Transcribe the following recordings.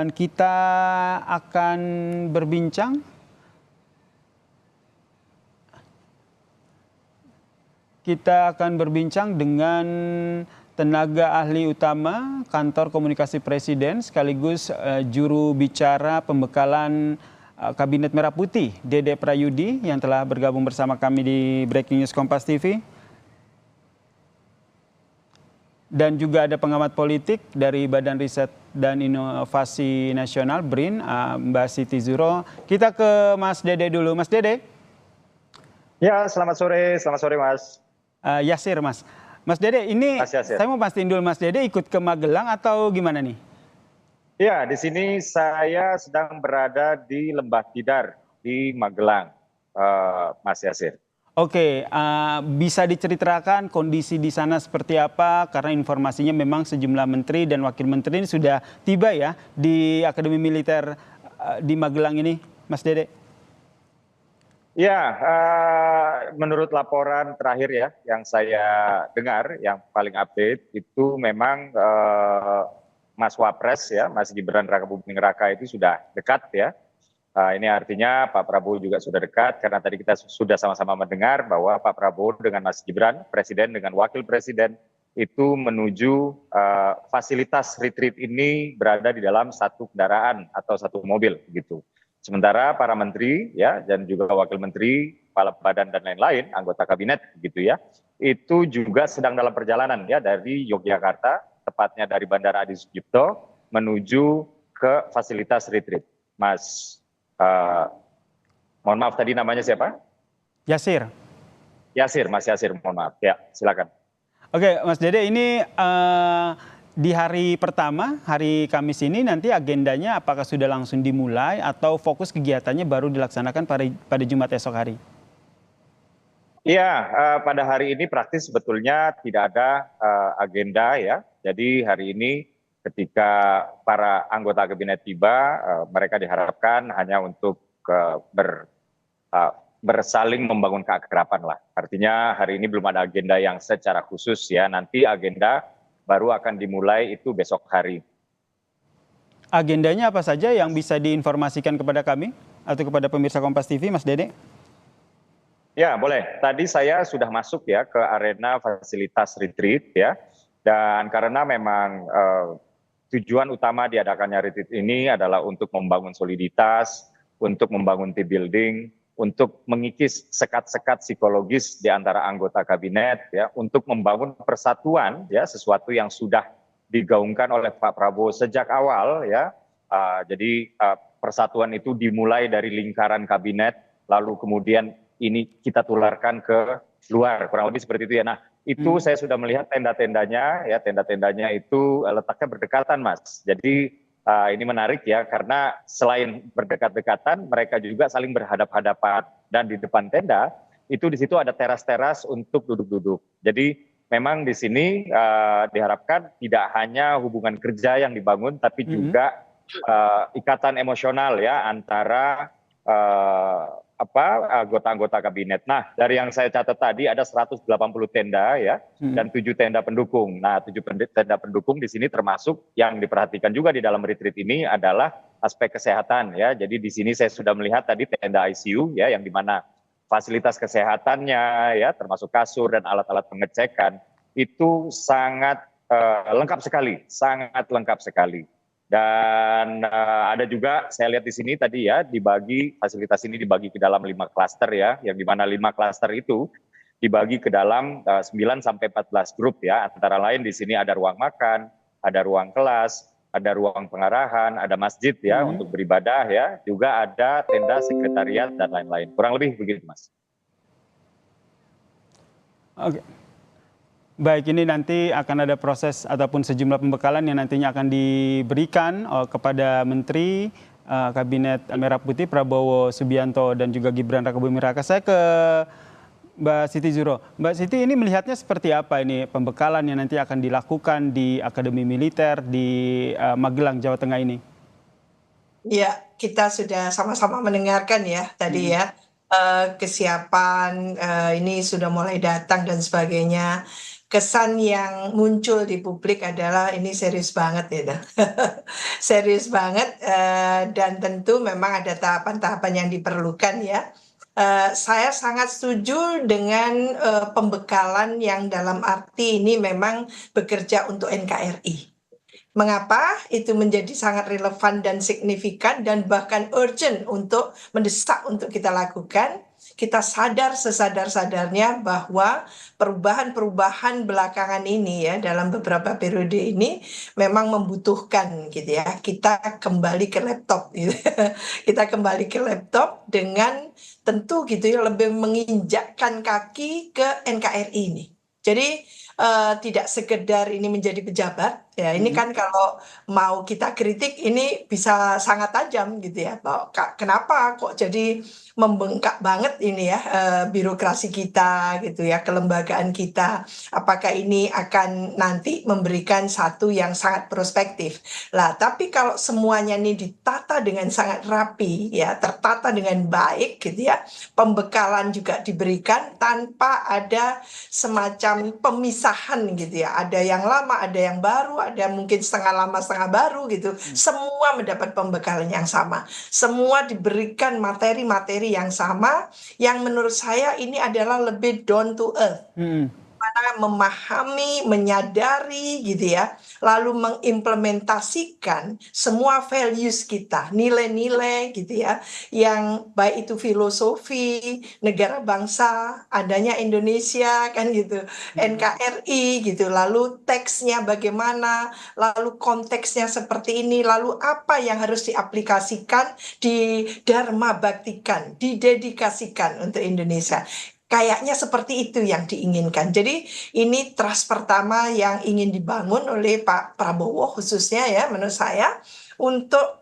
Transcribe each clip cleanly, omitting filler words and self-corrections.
Dan kita akan berbincang dengan tenaga ahli utama Kantor Komunikasi Presiden sekaligus juru bicara pembekalan Kabinet Merah Putih, Dede Prayudi, yang telah bergabung bersama kami di Breaking News Kompas TV. Dan juga ada pengamat politik dari Badan Riset dan Inovasi Nasional BRIN, Mbak Siti Zuhro. Kita ke Mas Dede dulu. Mas Dede. Ya, selamat sore Mas. Yasir, Mas. Mas Dede, ini saya mau pastiin dulu, Mas Dede ikut ke Magelang atau gimana nih? Ya, di sini saya sedang berada di Lembah Tidar di Magelang, Mas Yasir. Oke, bisa diceritakan kondisi di sana seperti apa? Karena informasinya memang sejumlah menteri dan wakil menteri ini sudah tiba ya di Akademi Militer di Magelang ini, Mas Dede. Ya, menurut laporan terakhir ya yang saya dengar, yang paling update itu memang Mas Wapres ya, Mas Gibran Rakabuming Raka itu sudah dekat ya. Ini artinya Pak Prabowo juga sudah dekat, karena tadi kita sudah sama-sama mendengar bahwa Pak Prabowo dengan Mas Gibran, Presiden dengan Wakil Presiden, itu menuju fasilitas retreat ini berada di dalam satu kendaraan atau satu mobil gitu. Sementara para menteri ya dan juga wakil menteri, kepala badan dan lain-lain, anggota kabinet gitu ya, itu juga sedang dalam perjalanan ya dari Yogyakarta, tepatnya dari Bandara Adi Sucipto menuju ke fasilitas retreat. Mas mohon maaf tadi namanya siapa? Yasir. Yasir, Mas Yasir, mohon maaf. Ya, silakan. Oke, Mas Dede, ini di hari pertama, hari Kamis ini nanti agendanya apakah sudah langsung dimulai atau fokus kegiatannya baru dilaksanakan pada Jumat esok hari? Iya, pada hari ini praktis sebetulnya tidak ada agenda ya. Jadi hari ini ketika para anggota kabinet tiba, mereka diharapkan hanya untuk bersaling membangun keakraban lah. Artinya hari ini belum ada agenda yang secara khusus ya. Nanti agenda baru akan dimulai itu besok hari. Agendanya apa saja yang bisa diinformasikan kepada kami atau kepada pemirsa Kompas TV, Mas Dede? Ya, boleh. Tadi saya sudah masuk ya ke arena fasilitas retreat ya. Dan karena memang tujuan utama diadakannya retreat ini adalah untuk membangun soliditas, untuk membangun team building, untuk mengikis sekat-sekat psikologis di antara anggota kabinet, ya, untuk membangun persatuan, ya, sesuatu yang sudah digaungkan oleh Pak Prabowo sejak awal, ya. Jadi persatuan itu dimulai dari lingkaran kabinet, lalu kemudian ini kita tularkan ke luar, kurang lebih seperti itu ya. Nah, itu saya sudah melihat tenda-tendanya, ya, tenda-tendanya itu letaknya berdekatan, Mas. Jadi ini menarik ya, karena selain berdekat-dekatan, mereka juga saling berhadap-hadapan. Dan di depan tenda, itu di situ ada teras-teras untuk duduk-duduk. Jadi memang di sini diharapkan tidak hanya hubungan kerja yang dibangun, tapi juga ikatan emosional ya antara anggota-anggota kabinet. Nah, dari yang saya catat tadi ada 180 tenda ya, dan 7 tenda pendukung. Nah, 7 tenda pendukung di sini termasuk yang diperhatikan juga di dalam retreat ini adalah aspek kesehatan ya. Jadi di sini saya sudah melihat tadi tenda ICU ya, yang dimana fasilitas kesehatannya ya, termasuk kasur dan alat-alat pengecekan itu sangat lengkap sekali, sangat lengkap sekali. Dan ada juga saya lihat di sini tadi ya, dibagi fasilitas ini dibagi ke dalam 5 klaster ya, yang di mana 5 klaster itu dibagi ke dalam 9 sampai 14 grup ya. Antara lain di sini ada ruang makan, ada ruang kelas, ada ruang pengarahan, ada masjid ya untuk beribadah ya, juga ada tenda sekretariat dan lain-lain. Kurang lebih begitu, Mas. Oke. Baik, ini nanti akan ada proses ataupun sejumlah pembekalan yang nantinya akan diberikan kepada Menteri Kabinet Merah Putih Prabowo Subianto dan juga Gibran Rakabuming Raka. Saya ke Mbak Siti Zuhro. Mbak Siti, ini melihatnya seperti apa ini pembekalan yang nanti akan dilakukan di Akademi Militer di Magelang, Jawa Tengah ini? Ya, kita sudah sama-sama mendengarkan ya tadi ya, kesiapan ini sudah mulai datang dan sebagainya. kesan yang muncul di publik adalah ini serius banget gitu. Serius banget, dan tentu memang ada tahapan-tahapan yang diperlukan ya. Saya sangat setuju dengan pembekalan yang dalam arti ini memang bekerja untuk NKRI. Mengapa itu menjadi sangat relevan dan signifikan dan bahkan urgent untuk mendesak untuk kita lakukan? Kita sadar sesadar-sadarnya bahwa perubahan-perubahan belakangan ini ya dalam beberapa periode ini memang membutuhkan gitu ya kita kembali ke laptop gitu. Kita kembali ke laptop dengan tentu gitu ya lebih menginjakkan kaki ke NKRI ini. Jadi tidak sekedar ini menjadi pejabat ya ini kan kalau mau kita kritik ini bisa sangat tajam gitu ya bahwa kenapa kok jadi membengkak banget ini ya birokrasi kita gitu ya kelembagaan kita apakah ini akan nanti memberikan satu yang sangat prospektif lah tapi kalau semuanya ini ditata dengan sangat rapi ya tertata dengan baik gitu ya pembekalan juga diberikan tanpa ada semacam pemisahan gitu ya ada yang lama ada yang baru ada mungkin setengah lama setengah baru gitu semua mendapat pembekalan yang sama semua diberikan materi-materi yang sama yang menurut saya ini adalah lebih down to earth mana memahami, menyadari gitu ya, lalu mengimplementasikan semua values kita, nilai-nilai gitu ya, yang baik itu filosofi, negara bangsa, adanya Indonesia kan gitu, NKRI gitu, lalu teksnya bagaimana, lalu konteksnya seperti ini, lalu apa yang harus diaplikasikan, didharma baktikan, didedikasikan untuk Indonesia. Kayaknya seperti itu yang diinginkan. Jadi ini trust pertama yang ingin dibangun oleh Pak Prabowo khususnya ya menurut saya untuk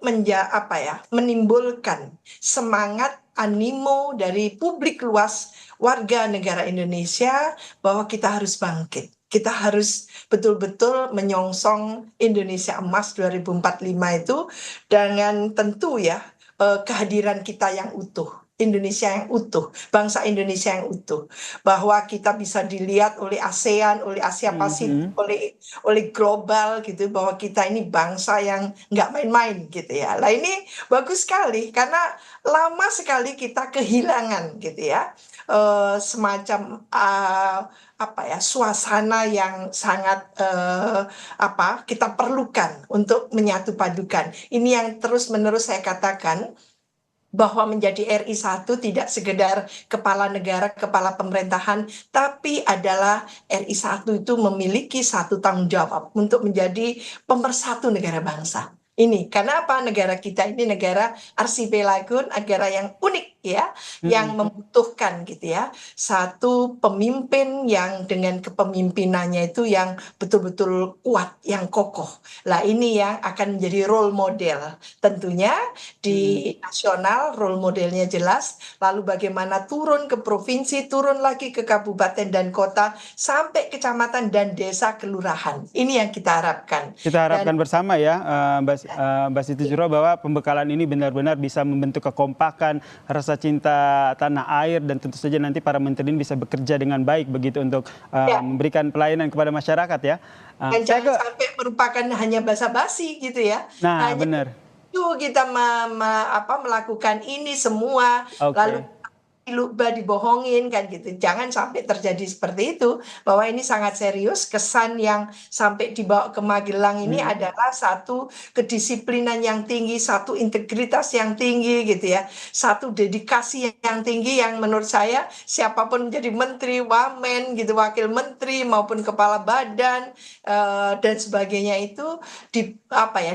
menimbulkan semangat animo dari publik luas warga negara Indonesia bahwa kita harus bangkit. Kita harus betul-betul menyongsong Indonesia Emas 2045 itu dengan tentu ya kehadiran kita yang utuh. Indonesia yang utuh, bangsa Indonesia yang utuh, bahwa kita bisa dilihat oleh ASEAN, oleh Asia Pasifik, oleh global gitu, bahwa kita ini bangsa yang nggak main-main gitu ya. Lah ini bagus sekali karena lama sekali kita kehilangan gitu ya semacam suasana yang sangat kita perlukan untuk menyatu padukan. Ini yang terus-menerus saya katakan bahwa menjadi RI 1 tidak sekedar kepala negara, kepala pemerintahan, tapi adalah RI 1 itu memiliki satu tanggung jawab untuk menjadi pemersatu negara bangsa. Ini karena apa negara kita ini negara arsipelago, negara yang unik ya, yang membutuhkan gitu ya satu pemimpin yang dengan kepemimpinannya itu yang betul-betul kuat, yang kokoh. Lah ini yang akan menjadi role model tentunya di nasional role modelnya jelas. Lalu bagaimana turun ke provinsi, turun lagi ke kabupaten dan kota sampai kecamatan dan desa kelurahan. Ini yang kita harapkan. Kita harapkan bersama ya, Mbak Siti Zuhro, bahwa pembekalan ini benar-benar bisa membentuk kekompakan, rasa cinta tanah air, dan tentu saja nanti para menteri ini bisa bekerja dengan baik begitu untuk memberikan pelayanan kepada masyarakat ya. Dan jangan sampai merupakan hanya basa-basi gitu ya. Nah, hanya benar. Itu kita melakukan ini semua, lalu lupa dibohongin kan gitu. Jangan sampai terjadi seperti itu, bahwa ini sangat serius. Kesan yang sampai dibawa ke Magelang ini adalah satu kedisiplinan yang tinggi, satu integritas yang tinggi gitu ya, satu dedikasi yang tinggi yang menurut saya siapapun menjadi menteri, wamen gitu, wakil menteri maupun kepala badan dan sebagainya itu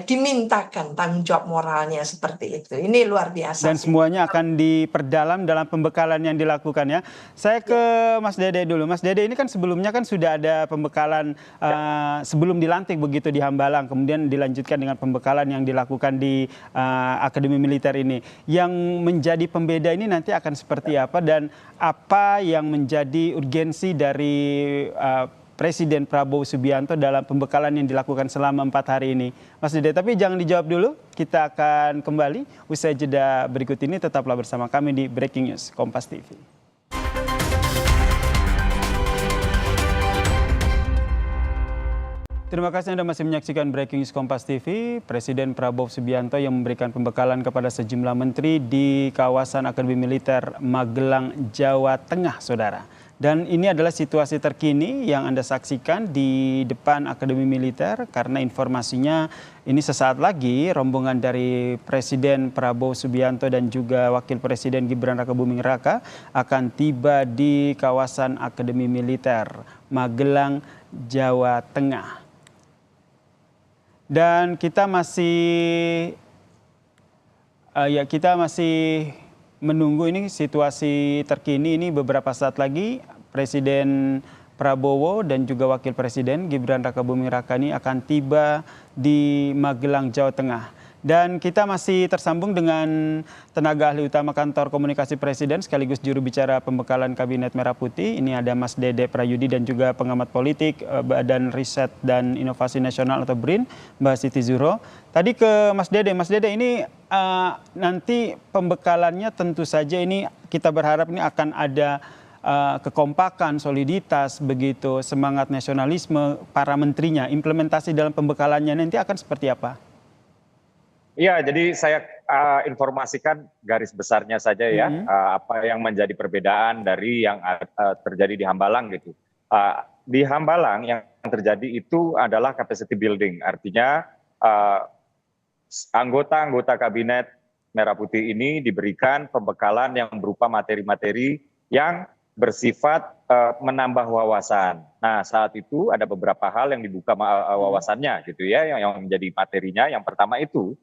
dimintakan tanggung jawab moralnya seperti itu. Ini luar biasa. Dan semuanya akan diperdalam dalam pembekalan yang dilakukan ya. Saya ke Mas Dede dulu. Mas Dede ini kan sebelumnya kan sudah ada pembekalan sebelum dilantik begitu di Hambalang, kemudian dilanjutkan dengan pembekalan yang dilakukan di Akademi Militer ini. Yang menjadi pembeda ini nanti akan seperti apa dan apa yang menjadi urgensi dari Presiden Prabowo Subianto dalam pembekalan yang dilakukan selama 4 hari ini. Mas Dede, tapi jangan dijawab dulu. Kita akan kembali usai jeda berikut ini. Tetaplah bersama kami di Breaking News Kompas TV. Terima kasih Anda masih menyaksikan Breaking News Kompas TV. Presiden Prabowo Subianto yang memberikan pembekalan kepada sejumlah menteri di kawasan Akademi Militer Magelang, Jawa Tengah, Saudara. Dan ini adalah situasi terkini yang Anda saksikan di depan Akademi Militer, karena informasinya ini sesaat lagi rombongan dari Presiden Prabowo Subianto dan juga Wakil Presiden Gibran Rakabuming Raka akan tiba di kawasan Akademi Militer Magelang, Jawa Tengah. Dan kita masih menunggu ini situasi terkini. Ini beberapa saat lagi Presiden Prabowo dan juga Wakil Presiden Gibran Rakabuming Raka ini akan tiba di Magelang, Jawa Tengah. Dan kita masih tersambung dengan tenaga ahli utama Kantor Komunikasi Presiden sekaligus juru bicara pembekalan Kabinet Merah Putih. Ini ada Mas Dede Prayudi dan juga pengamat politik Badan Riset dan Inovasi Nasional atau BRIN, Mbak Siti Zuhro. Tadi ke Mas Dede. Mas Dede, ini nanti pembekalannya tentu saja ini kita berharap ini akan ada kekompakan, soliditas, begitu semangat nasionalisme para menterinya. Implementasi dalam pembekalannya nanti akan seperti apa? Iya, jadi saya informasikan garis besarnya saja ya, apa yang menjadi perbedaan dari yang terjadi di Hambalang gitu. Di Hambalang yang terjadi itu adalah capacity building, artinya anggota-anggota Kabinet Merah Putih ini diberikan pembekalan yang berupa materi-materi yang bersifat menambah wawasan. Nah, saat itu ada beberapa hal yang dibuka wawasannya gitu ya, yang menjadi materinya. Yang pertama itu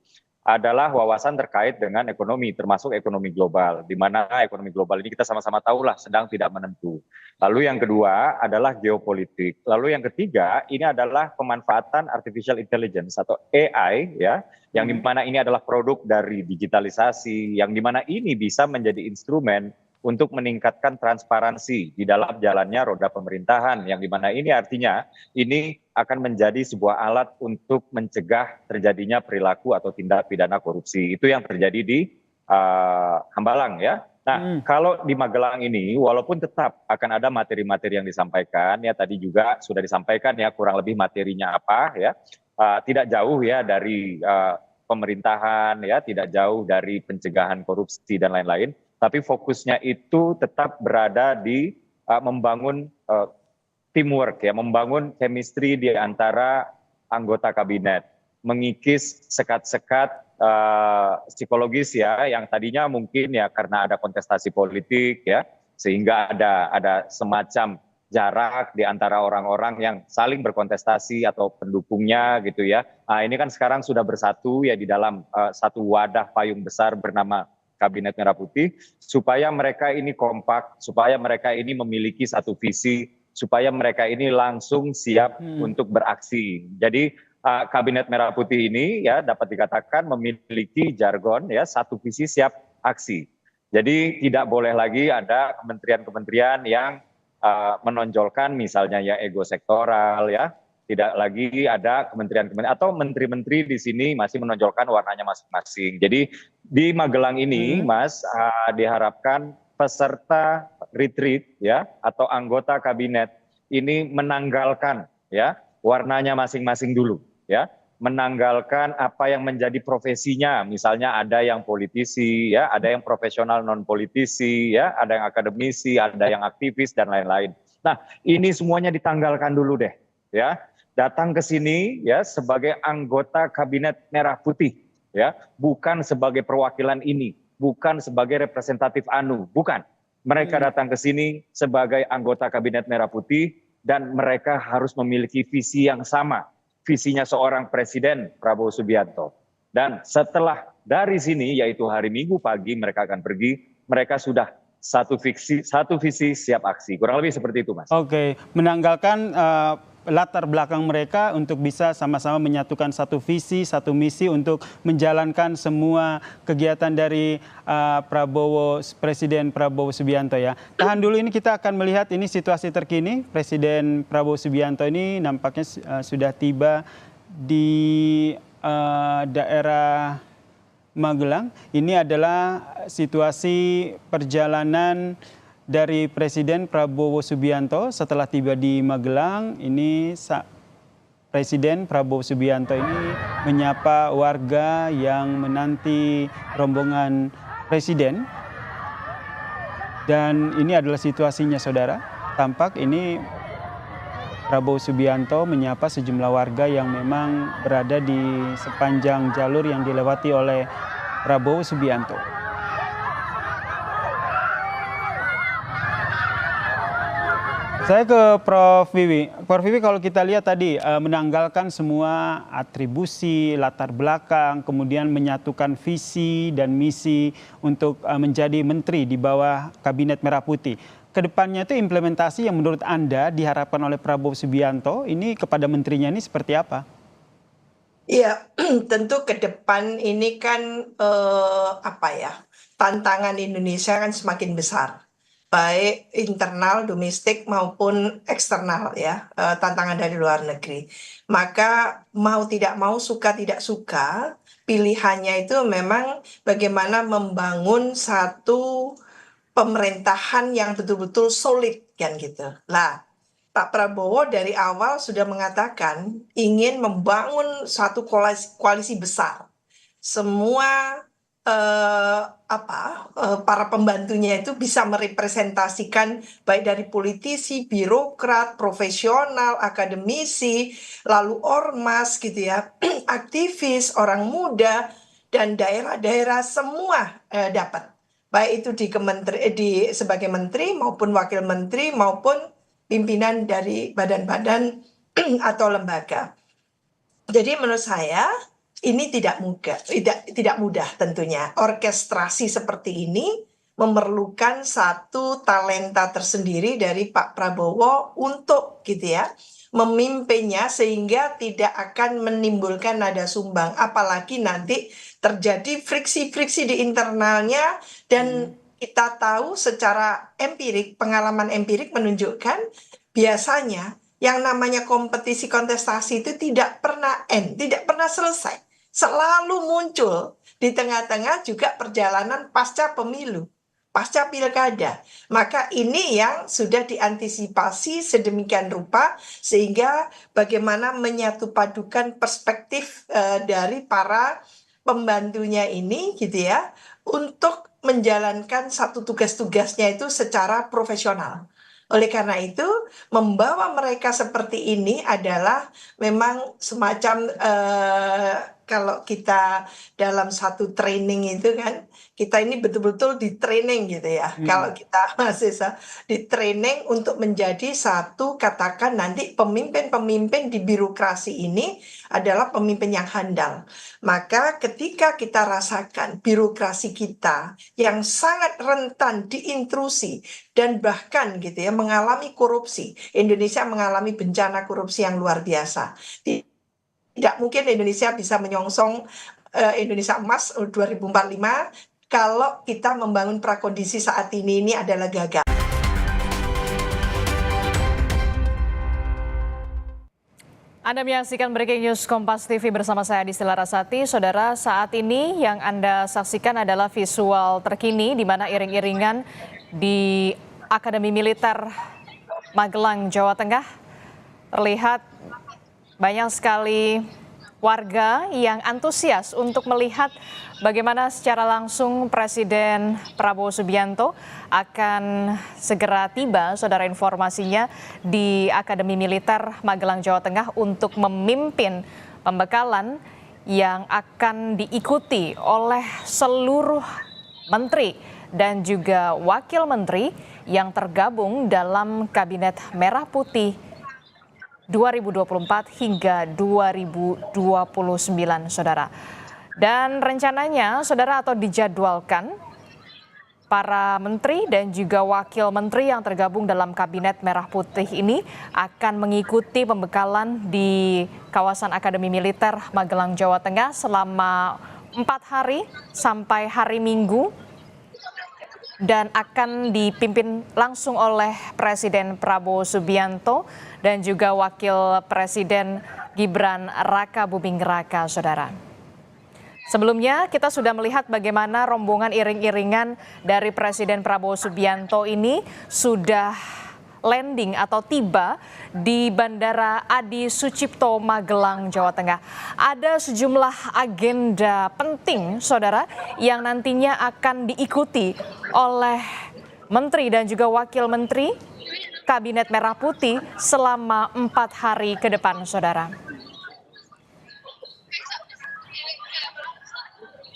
adalah wawasan terkait dengan ekonomi, termasuk ekonomi global, di mana ekonomi global ini kita sama-sama tahulah sedang tidak menentu. Lalu yang kedua adalah geopolitik. Lalu yang ketiga ini adalah pemanfaatan artificial intelligence atau AI ya, yang di mana ini adalah produk dari digitalisasi, yang di mana ini bisa menjadi instrumen untuk meningkatkan transparansi di dalam jalannya roda pemerintahan, yang dimana ini artinya ini akan menjadi sebuah alat untuk mencegah terjadinya perilaku atau tindak pidana korupsi. Itu yang terjadi di Hambalang ya. Nah, kalau di Magelang ini walaupun tetap akan ada materi-materi yang disampaikan ya, tadi juga sudah disampaikan ya kurang lebih materinya apa ya, tidak jauh ya dari pemerintahan ya, tidak jauh dari pencegahan korupsi dan lain-lain. Tapi fokusnya itu tetap berada di membangun teamwork ya, membangun chemistry di antara anggota kabinet, mengikis sekat-sekat psikologis ya, yang tadinya mungkin ya karena ada kontestasi politik ya, sehingga ada semacam jarak di antara orang-orang yang saling berkontestasi atau pendukungnya gitu ya. Nah, ini kan sekarang sudah bersatu ya di dalam satu wadah payung besar bernama Kabinet Merah Putih, supaya mereka ini kompak, supaya mereka ini memiliki satu visi, supaya mereka ini langsung siap untuk beraksi. Jadi Kabinet Merah Putih ini ya dapat dikatakan memiliki jargon ya, satu visi siap aksi. Jadi tidak boleh lagi ada kementerian-kementerian yang menonjolkan misalnya ya ego sektoral ya. Tidak lagi ada kementerian-kementerian atau menteri-menteri di sini masih menonjolkan warnanya masing-masing. Jadi di Magelang ini, Mas, diharapkan peserta retreat ya atau anggota kabinet ini menanggalkan ya warnanya masing-masing dulu ya, menanggalkan apa yang menjadi profesinya. Misalnya ada yang politisi ya, ada yang profesional non politisi ya, ada yang akademisi, ada yang aktivis dan lain-lain. Nah, ini semuanya ditanggalkan dulu deh ya. Datang ke sini ya sebagai anggota Kabinet Merah Putih ya, bukan sebagai perwakilan ini, bukan sebagai representatif ANU, bukan. Mereka datang ke sini sebagai anggota Kabinet Merah Putih dan mereka harus memiliki visi yang sama, visinya seorang Presiden Prabowo Subianto. Dan setelah dari sini yaitu hari Minggu pagi mereka akan pergi, mereka sudah satu visi siap aksi. Kurang lebih seperti itu, Mas. Oke, menanggalkan latar belakang mereka untuk bisa sama-sama menyatukan satu visi, satu misi untuk menjalankan semua kegiatan dari Presiden Prabowo Subianto ya. Tahan dulu, ini kita akan melihat ini situasi terkini. Presiden Prabowo Subianto ini nampaknya sudah tiba di daerah Magelang. Ini adalah situasi perjalanan dari Presiden Prabowo Subianto setelah tiba di Magelang. Ini Presiden Prabowo Subianto ini menyapa warga yang menanti rombongan Presiden. Dan ini adalah situasinya, saudara. Tampak ini Prabowo Subianto menyapa sejumlah warga yang memang berada di sepanjang jalur yang dilewati oleh Prabowo Subianto. Saya ke Prof. Wiwi. Prof. Wiwi, kalau kita lihat tadi menanggalkan semua atribusi, latar belakang, kemudian menyatukan visi dan misi untuk menjadi menteri di bawah Kabinet Merah Putih. Kedepannya itu implementasi yang menurut Anda diharapkan oleh Prabowo Subianto ini kepada menterinya ini seperti apa? Iya, tentu ke depan ini kan tantangan Indonesia kan semakin besar, baik internal, domestik maupun eksternal ya, tantangan dari luar negeri. Maka mau tidak mau, suka tidak suka, pilihannya itu memang bagaimana membangun satu pemerintahan yang betul-betul solid kan gitu. Lah, Pak Prabowo dari awal sudah mengatakan ingin membangun satu koalisi besar. Semua para pembantunya itu bisa merepresentasikan baik dari politisi, birokrat, profesional, akademisi, lalu ormas gitu ya, aktivis, orang muda dan daerah-daerah semua dapat. Baik itu sebagai menteri maupun wakil menteri maupun pimpinan dari badan-badan atau lembaga. Jadi menurut saya ini tidak mudah tentunya. Orkestrasi seperti ini memerlukan satu talenta tersendiri dari Pak Prabowo untuk gitu ya memimpinnya sehingga tidak akan menimbulkan nada sumbang, apalagi nanti terjadi friksi-friksi di internalnya dan kita tahu secara empirik, pengalaman empirik menunjukkan biasanya yang namanya kompetisi kontestasi itu tidak pernah tidak pernah selesai. Selalu muncul di tengah-tengah juga perjalanan pasca pemilu, pasca pilkada. Maka ini yang sudah diantisipasi sedemikian rupa sehingga bagaimana menyatupadukan perspektif dari para pembantunya ini gitu ya untuk menjalankan satu tugas-tugasnya itu secara profesional. Oleh karena itu, membawa mereka seperti ini adalah memang semacam kalau kita dalam satu training itu kan, kita ini betul-betul di training gitu ya. Kalau kita mahasiswa di training untuk menjadi satu, katakan nanti pemimpin-pemimpin di birokrasi ini adalah pemimpin yang handal. Maka ketika kita rasakan birokrasi kita yang sangat rentan diintrusi dan bahkan gitu ya mengalami korupsi, Indonesia mengalami bencana korupsi yang luar biasa. Tidak mungkin Indonesia bisa menyongsong Indonesia Emas 2045 kalau kita membangun prakondisi saat ini adalah gagal. Anda menyaksikan Breaking News Kompas TV bersama saya Disti Larasati. Saudara, saat ini yang Anda saksikan adalah visual terkini di mana iring-iringan di Akademi Militer Magelang, Jawa Tengah terlihat banyak sekali warga yang antusias untuk melihat bagaimana secara langsung Presiden Prabowo Subianto akan segera tiba, saudara, informasinya di Akademi Militer Magelang, Jawa Tengah untuk memimpin pembekalan yang akan diikuti oleh seluruh menteri dan juga wakil menteri yang tergabung dalam Kabinet Merah Putih 2024 hingga 2029, saudara. Dan rencananya, saudara, atau dijadwalkan para menteri dan juga wakil menteri yang tergabung dalam Kabinet Merah Putih ini akan mengikuti pembekalan di kawasan Akademi Militer Magelang, Jawa Tengah selama 4 hari sampai hari Minggu dan akan dipimpin langsung oleh Presiden Prabowo Subianto dan juga Wakil Presiden Gibran Raka Buming Raka, saudara. Sebelumnya kita sudah melihat bagaimana rombongan iring-iringan dari Presiden Prabowo Subianto ini sudah landing atau tiba di Bandara Adi Sucipto, Magelang, Jawa Tengah. Ada sejumlah agenda penting, saudara, yang nantinya akan diikuti oleh Menteri dan juga Wakil Menteri Kabinet Merah Putih selama 4 hari ke depan, saudara.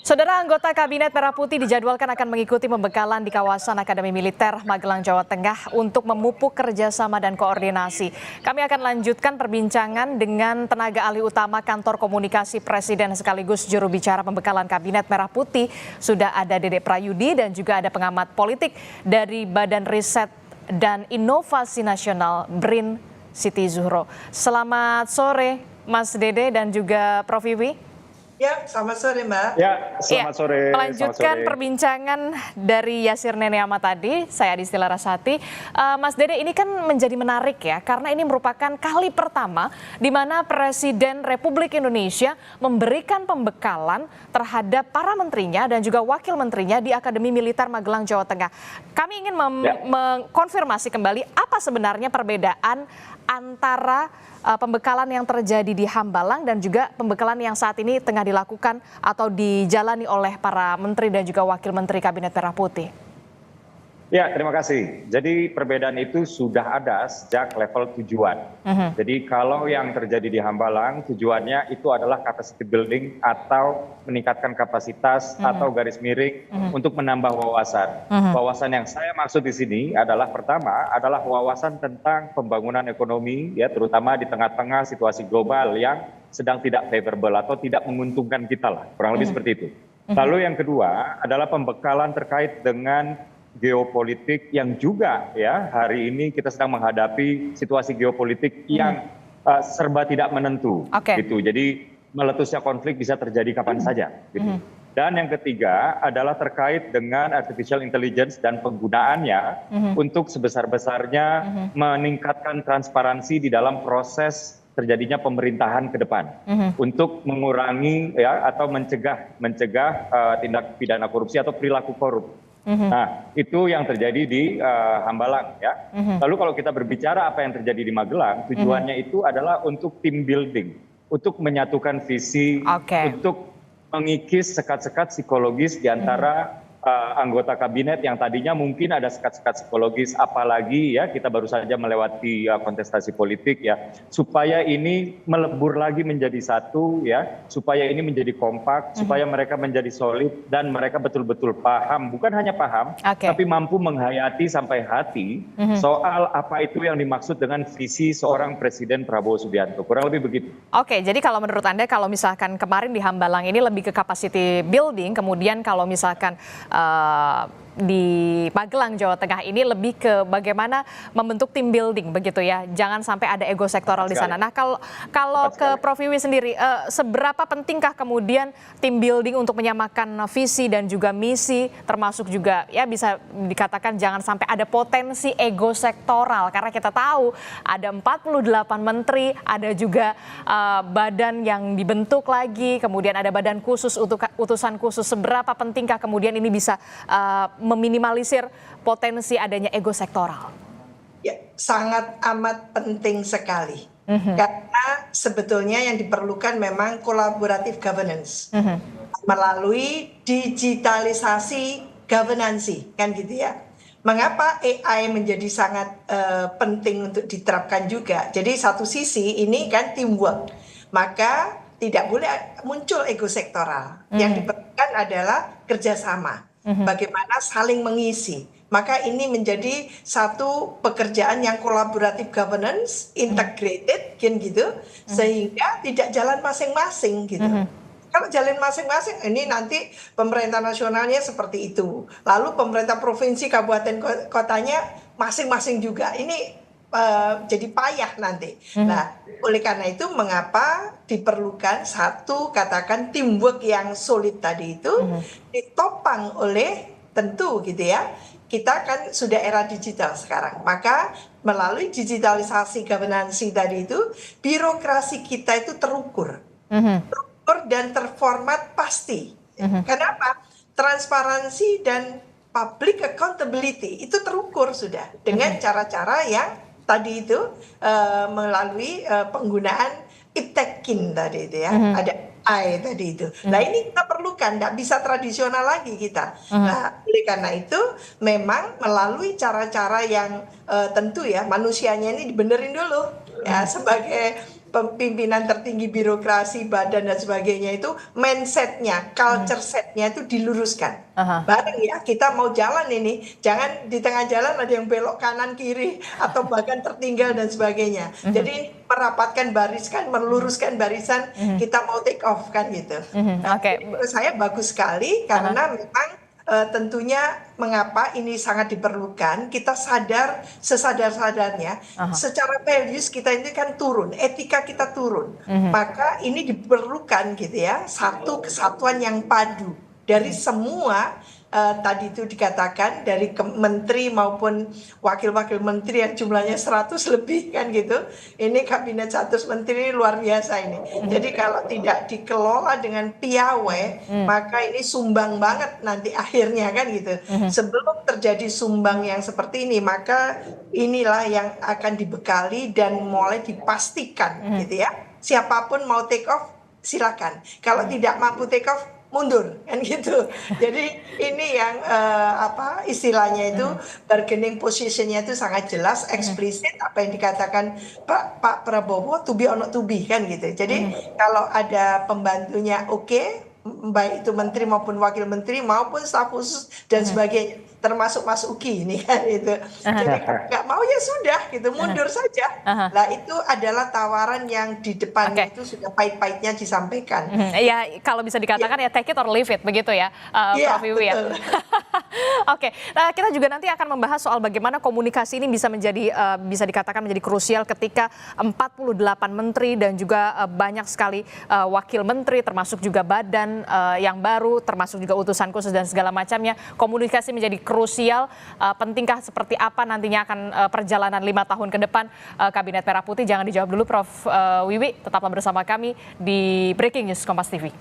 Saudara, anggota Kabinet Merah Putih dijadwalkan akan mengikuti pembekalan di kawasan Akademi Militer Magelang, Jawa Tengah untuk memupuk kerjasama dan koordinasi. Kami akan lanjutkan perbincangan dengan tenaga ahli utama Kantor Komunikasi Presiden sekaligus juru bicara pembekalan Kabinet Merah Putih. Sudah ada Dede Prayudi dan juga ada pengamat politik dari Badan Riset dan Inovasi Nasional BRIN, Siti Zuhro. Selamat sore Mas Dede dan juga Prof. Wiwi. Ya, selamat sore Mbak. Ya, selamat sore. Melanjutkan perbincangan dari Yasir Nene Ahmad tadi, saya Adisti Larasati. Mas Dede, ini kan menjadi menarik ya, karena ini merupakan kali pertama di mana Presiden Republik Indonesia memberikan pembekalan terhadap para menterinya dan juga wakil menterinya di Akademi Militer Magelang, Jawa Tengah. Kami ingin mengkonfirmasi kembali apa sebenarnya perbedaan antara pembekalan yang terjadi di Hambalang dan juga pembekalan yang saat ini tengah dilakukan atau dijalani oleh para menteri dan juga wakil menteri Kabinet Merah Putih. Ya, terima kasih. Jadi perbedaan itu sudah ada sejak level tujuan. Jadi kalau yang terjadi di Hambalang, tujuannya itu adalah capacity building atau meningkatkan kapasitas atau garis miring untuk menambah wawasan. Wawasan yang saya maksud di sini adalah pertama adalah wawasan tentang pembangunan ekonomi, ya terutama di tengah-tengah situasi global yang sedang tidak favorable atau tidak menguntungkan kita lah, kurang lebih seperti itu. Lalu yang kedua adalah pembekalan terkait dengan geopolitik yang juga ya hari ini kita sedang menghadapi situasi geopolitik yang serba tidak menentu gitu. Jadi meletusnya konflik bisa terjadi kapan saja gitu. Dan yang ketiga adalah terkait dengan artificial intelligence dan penggunaannya untuk sebesar-besarnya meningkatkan transparansi di dalam proses terjadinya pemerintahan ke depan untuk mengurangi ya atau mencegah tindak pidana korupsi atau perilaku korup. Nah, itu yang terjadi di Hambalang ya. Lalu kalau kita berbicara apa yang terjadi di Magelang, tujuannya itu adalah untuk team building, untuk menyatukan visi, untuk mengikis sekat-sekat psikologis di antara anggota kabinet yang tadinya mungkin ada sekat-sekat psikologis, apalagi ya kita baru saja melewati kontestasi politik ya, supaya ini melebur lagi menjadi satu ya, supaya ini menjadi kompak, supaya mereka menjadi solid dan mereka betul-betul paham, bukan hanya paham, tapi mampu menghayati sampai hati soal apa itu yang dimaksud dengan visi seorang Presiden Prabowo Subianto, kurang lebih begitu. Oke, jadi kalau menurut Anda kalau misalkan kemarin di Hambalang ini lebih ke capacity building, kemudian kalau misalkan di Magelang, Jawa Tengah ini lebih ke bagaimana membentuk tim building begitu ya, jangan sampai ada ego sektoral di sana. Nah kalau ke Prof. Wiwi sendiri, seberapa pentingkah kemudian tim building untuk menyamakan visi dan juga misi, termasuk juga ya bisa dikatakan jangan sampai ada potensi ego sektoral, karena kita tahu ada 48 menteri, ada juga badan yang dibentuk lagi, kemudian ada badan khusus untuk utusan khusus. Seberapa pentingkah kemudian ini bisa meminimalisir potensi adanya ego sektoral? Ya, sangat amat penting sekali. Karena sebetulnya yang diperlukan memang collaborative governance. Melalui digitalisasi governance, kan gitu ya. Mengapa AI menjadi sangat penting untuk diterapkan juga? Jadi satu sisi ini kan teamwork. Maka tidak boleh muncul ego sektoral. Yang diperlukan adalah kerjasama. Bagaimana saling mengisi. Maka ini menjadi satu pekerjaan yang collaborative governance, integrated, kan gitu, sehingga tidak jalan masing-masing gitu. Kalau jalan masing-masing, ini nanti pemerintah nasionalnya seperti itu. Lalu pemerintah provinsi, kabupaten, kotanya masing-masing juga. Ini jadi payah nanti. Nah, oleh karena itu mengapa diperlukan satu katakan teamwork yang solid tadi itu ditopang oleh tentu gitu ya. Kita kan sudah era digital sekarang. Maka melalui digitalisasi governance tadi itu birokrasi kita itu terukur. Terukur dan terformat pasti. Kenapa? Transparansi dan public accountability itu terukur sudah dengan cara-cara yang tadi itu melalui penggunaan iptekin tadi itu ya, ada I tadi itu. Nah ini kita perlukan, nggak bisa tradisional lagi kita. Nah oleh karena itu memang melalui cara-cara yang tentu ya manusianya ini dibenerin dulu ya sebagai pimpinan tertinggi birokrasi, badan dan sebagainya itu mindsetnya, culture setnya itu diluruskan. Bareng ya kita mau jalan ini, jangan di tengah jalan ada yang belok kanan kiri atau bahkan tertinggal dan sebagainya. Jadi merapatkan barisan, meluruskan barisan, kita mau take off kan gitu. Oke. Menurut saya bagus sekali karena memang tentunya mengapa ini sangat diperlukan, kita sadar sesadar-sadarnya secara values kita ini kan turun, etika kita turun, maka ini diperlukan gitu ya satu kesatuan yang padu dari semua tadi itu dikatakan dari menteri maupun wakil-wakil menteri yang jumlahnya 100 lebih kan gitu. Ini kabinet 100 menteri luar biasa ini. Jadi kalau tidak dikelola dengan piawai, maka ini sumbang banget nanti akhirnya kan gitu. Sebelum terjadi sumbang yang seperti ini, maka inilah yang akan dibekali dan mulai dipastikan gitu ya. Siapapun mau take off silakan. Kalau tidak mampu take off mundur kan gitu. Jadi ini yang istilahnya itu bargaining positionnya itu sangat jelas, eksplisit apa yang dikatakan Pak Prabowo to be or not to be kan gitu. Jadi kalau ada pembantunya oke, baik itu menteri maupun wakil menteri maupun staf khusus dan sebagainya, termasuk Mas Uki ini kan itu. Jadi nggak mau ya sudah gitu, mundur saja. Nah itu adalah tawaran yang di depannya itu sudah pahit-pahitnya disampaikan. Ya kalau bisa dikatakan ya take it or leave it begitu ya, Prof. Wiwi ya. Oke, nah, kita juga nanti akan membahas soal bagaimana komunikasi ini bisa menjadi bisa dikatakan menjadi krusial ketika 48 menteri dan juga banyak sekali wakil menteri termasuk juga badan yang baru termasuk juga utusan khusus dan segala macamnya. Komunikasi menjadi krusial, pentingkah seperti apa nantinya akan perjalanan 5 tahun ke depan Kabinet Merah Putih? Jangan dijawab dulu Prof. Wiwi, tetaplah bersama kami di Breaking News Kompas TV.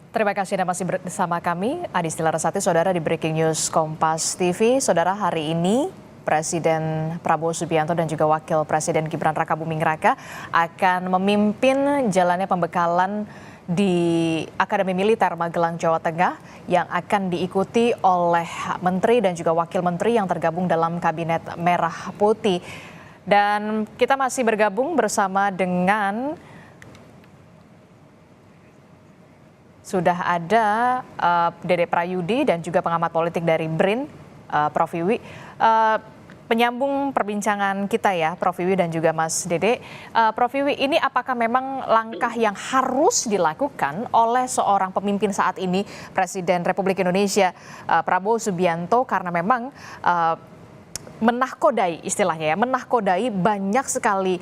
Terima kasih Anda masih bersama kami, Adisti Larasati, saudara di Breaking News Kompas TV. Saudara, hari ini Presiden Prabowo Subianto dan juga Wakil Presiden Gibran Rakabuming Raka akan memimpin jalannya pembekalan di Akademi Militer Magelang, Jawa Tengah yang akan diikuti oleh menteri dan juga wakil menteri yang tergabung dalam Kabinet Merah Putih. Dan kita masih bergabung bersama dengan sudah ada Dede Prayudi dan juga pengamat politik dari BRIN, Prof. Wiwi. Penyambung perbincangan kita ya, Prof. Wiwi dan juga Mas Dede. Prof. Wiwi, ini apakah memang langkah yang harus dilakukan oleh seorang pemimpin saat ini, Presiden Republik Indonesia Prabowo Subianto, karena memang menahkodai istilahnya ya, menahkodai banyak sekali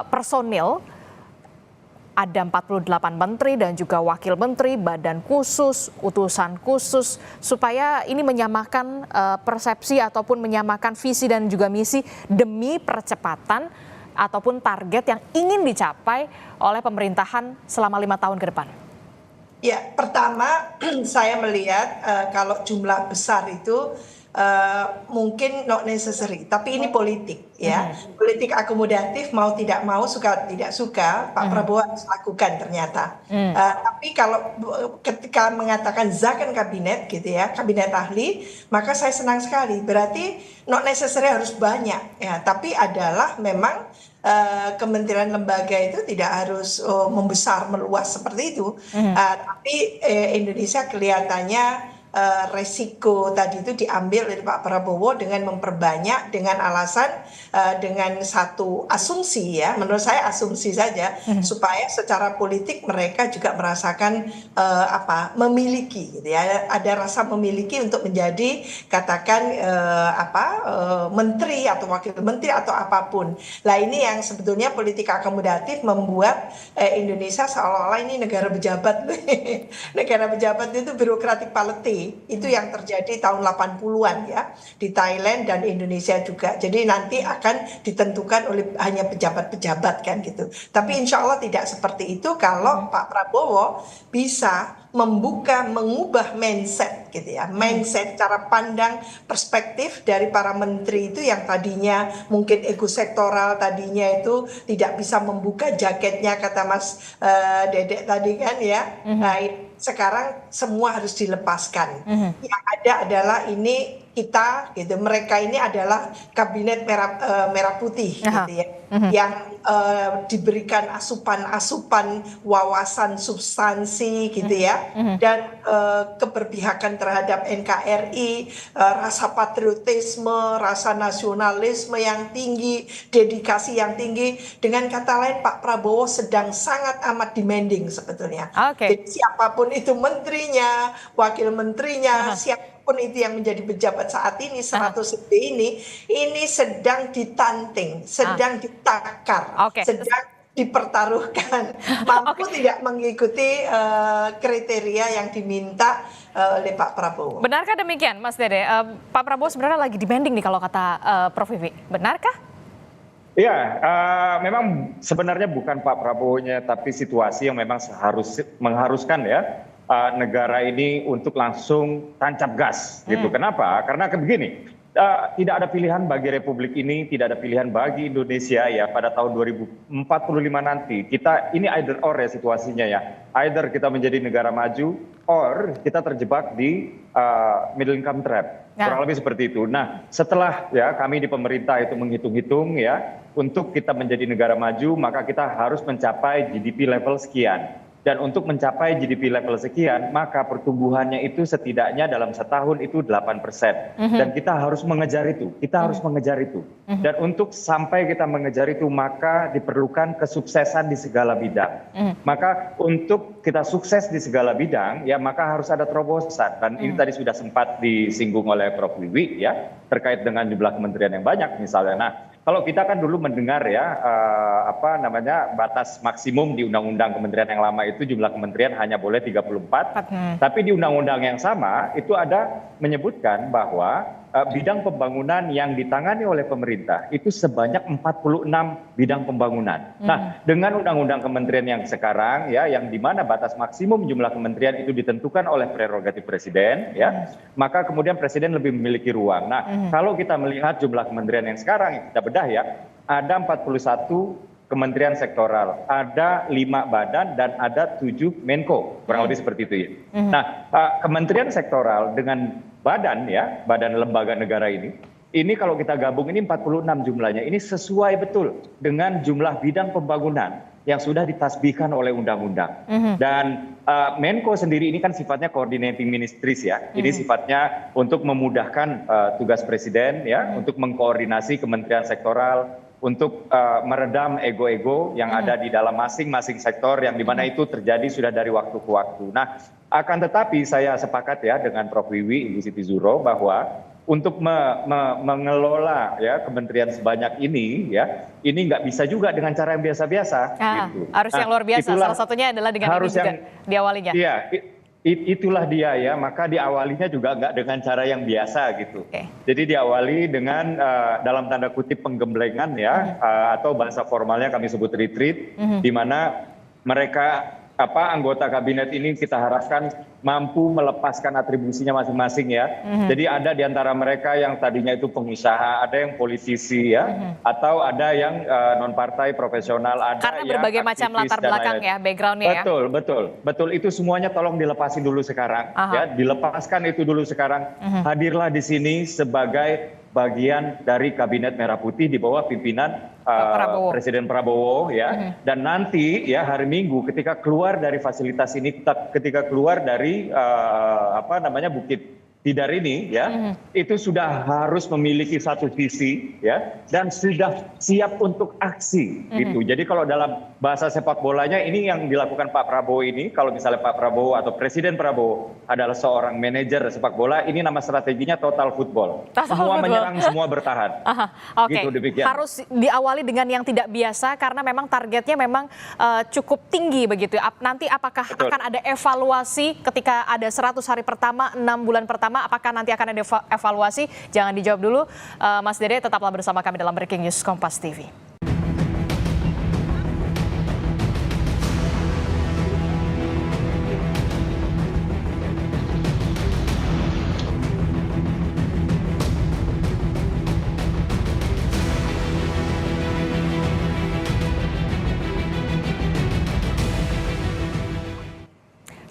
personil. Ada 48 menteri dan juga wakil menteri, badan khusus, utusan khusus, supaya ini menyamakan persepsi ataupun menyamakan visi dan juga misi demi percepatan ataupun target yang ingin dicapai oleh pemerintahan selama 5 tahun ke depan. Ya, pertama saya melihat kalau jumlah besar itu mungkin not necessary, tapi ini politik ya, politik akomodatif, mau tidak mau, suka tidak suka, Pak Prabowo harus lakukan ternyata. Tapi kalau ketika mengatakan zakon kabinet gitu ya, kabinet ahli, maka saya senang sekali. Berarti not necessary harus banyak ya, tapi adalah memang kementerian lembaga itu tidak harus membesar meluas seperti itu, tapi Indonesia kelihatannya resiko tadi itu diambil oleh Pak Prabowo dengan memperbanyak, dengan alasan dengan satu asumsi ya, menurut saya asumsi saja, supaya secara politik mereka juga merasakan memiliki gitu ya, ada rasa memiliki untuk menjadi katakan menteri atau wakil menteri atau apapun. Nah ini yang sebetulnya politik akomodatif membuat Indonesia seolah-olah ini negara pejabat. Negara pejabat itu birokratik polity. Itu yang terjadi tahun 80-an ya di Thailand dan Indonesia juga. Jadi nanti akan ditentukan oleh hanya pejabat-pejabat kan gitu. Tapi insya Allah tidak seperti itu kalau Pak Prabowo bisa mengubah mindset gitu ya, mindset cara pandang perspektif dari para menteri itu yang tadinya mungkin ego sektoral, tadinya itu tidak bisa membuka jaketnya kata Mas Dedek tadi kan ya. Nah, sekarang semua harus dilepaskan. Yang ada adalah ini kita gitu, mereka ini adalah kabinet merah putih gitu ya, yang diberikan asupan wawasan substansi gitu ya, dan keberpihakan terhadap NKRI, rasa patriotisme, rasa nasionalisme yang tinggi, dedikasi yang tinggi. Dengan kata lain, Pak Prabowo sedang sangat amat demanding sebetulnya. Jadi siapapun itu menterinya, wakil menterinya, siapapun itu yang menjadi pejabat saat ini 100 lebih ini sedang ditantang, sedang ditakar, sedang dipertaruhkan, mampu tidak mengikuti kriteria yang diminta oleh Pak Prabowo. Benarkah demikian, Mas Dede? Pak Prabowo sebenarnya lagi demanding nih kalau kata Prof. Vivi. Benarkah? Ya, memang sebenarnya bukan Pak Prabowo-nya, tapi situasi yang memang mengharuskan ya negara ini untuk langsung tancap gas gitu. Kenapa? Karena begini, tidak ada pilihan bagi Republik ini, tidak ada pilihan bagi Indonesia ya pada tahun 2045 nanti. Kita ini either or ya situasinya ya. Either kita menjadi negara maju or kita terjebak di middle income trap. Kurang lebih seperti itu. Nah, setelah ya kami di pemerintah itu menghitung-hitung ya, untuk kita menjadi negara maju maka kita harus mencapai GDP level sekian. Dan untuk mencapai GDP level sekian, maka pertumbuhannya itu setidaknya dalam setahun itu 8%. Dan kita harus mengejar itu, Dan untuk sampai kita mengejar itu, maka diperlukan kesuksesan di segala bidang. Maka untuk kita sukses di segala bidang, ya maka harus ada terobosan. Dan ini tadi sudah sempat disinggung oleh Prof. Wiwi, ya, terkait dengan jumlah kementerian yang banyak misalnya. Nah, kalau kita kan dulu mendengar ya batas maksimum di undang-undang kementerian yang lama itu jumlah kementerian hanya boleh 34. Tapi di undang-undang yang sama itu ada menyebutkan bahwa bidang pembangunan yang ditangani oleh pemerintah itu sebanyak 46 bidang pembangunan. Nah, dengan undang-undang kementerian yang sekarang ya, yang di mana batas maksimum jumlah kementerian itu ditentukan oleh prerogatif presiden ya, maka kemudian presiden lebih memiliki ruang. Nah, kalau kita melihat jumlah kementerian yang sekarang yang kita bedah ya, ada 41 kementerian sektoral, ada 5 badan dan ada 7 Menko, kurang lebih seperti itu ya. Nah, kementerian sektoral dengan badan ya, badan lembaga negara ini kalau kita gabung ini 46 jumlahnya, ini sesuai betul dengan jumlah bidang pembangunan yang sudah ditasbihkan oleh undang-undang. Dan Menko sendiri ini kan sifatnya coordinating ministries ya, ini sifatnya untuk memudahkan tugas presiden ya, untuk mengkoordinasi kementerian sektoral, untuk meredam ego-ego yang ada di dalam masing-masing sektor yang dimana itu terjadi sudah dari waktu ke waktu. Nah, akan tetapi saya sepakat ya dengan Prof. Wiwi, Ibu Siti Zuro, bahwa untuk mengelola ya kementerian sebanyak ini ya, ini nggak bisa juga dengan cara yang biasa-biasa. Gitu. Harus yang luar biasa. Salah satunya adalah dengan ini juga diawalinya. Iya. Itulah dia ya, maka diawalinya juga nggak dengan cara yang biasa gitu. Jadi diawali dengan dalam tanda kutip penggemblengan ya, atau bahasa formalnya kami sebut retreat, di mana mereka anggota kabinet ini kita harapkan mampu melepaskan atribusinya masing-masing ya. Jadi ada di antara mereka yang tadinya itu pengusaha, ada yang politisi ya, atau ada yang non partai profesional, ada karena yang berbagai macam latar belakang ya, backgroundnya ya. Betul. Itu semuanya tolong dilepasin dulu sekarang ya, dilepaskan itu dulu sekarang. Hadirlah di sini sebagai bagian dari Kabinet Merah Putih di bawah pimpinan Presiden Prabowo ya. Dan nanti ya hari Minggu ketika keluar dari fasilitas ini, ketika keluar dari Bukit Tidar ini ya, itu sudah harus memiliki satu visi ya, dan sudah siap untuk aksi gitu. Jadi kalau dalam bahasa sepak bolanya ini yang dilakukan Pak Prabowo ini, kalau misalnya Pak Prabowo atau Presiden Prabowo adalah seorang manajer sepak bola, ini nama strateginya total football. Semua menyerang, semua bertahan. Gitu, demikian. Harus diawali dengan yang tidak biasa karena memang targetnya memang cukup tinggi begitu. Nanti apakah akan ada evaluasi ketika ada 100 hari pertama, 6 bulan pertama, apakah nanti akan ada evaluasi? Jangan dijawab dulu. Mas Dede, tetaplah bersama kami dalam Breaking News Kompas TV.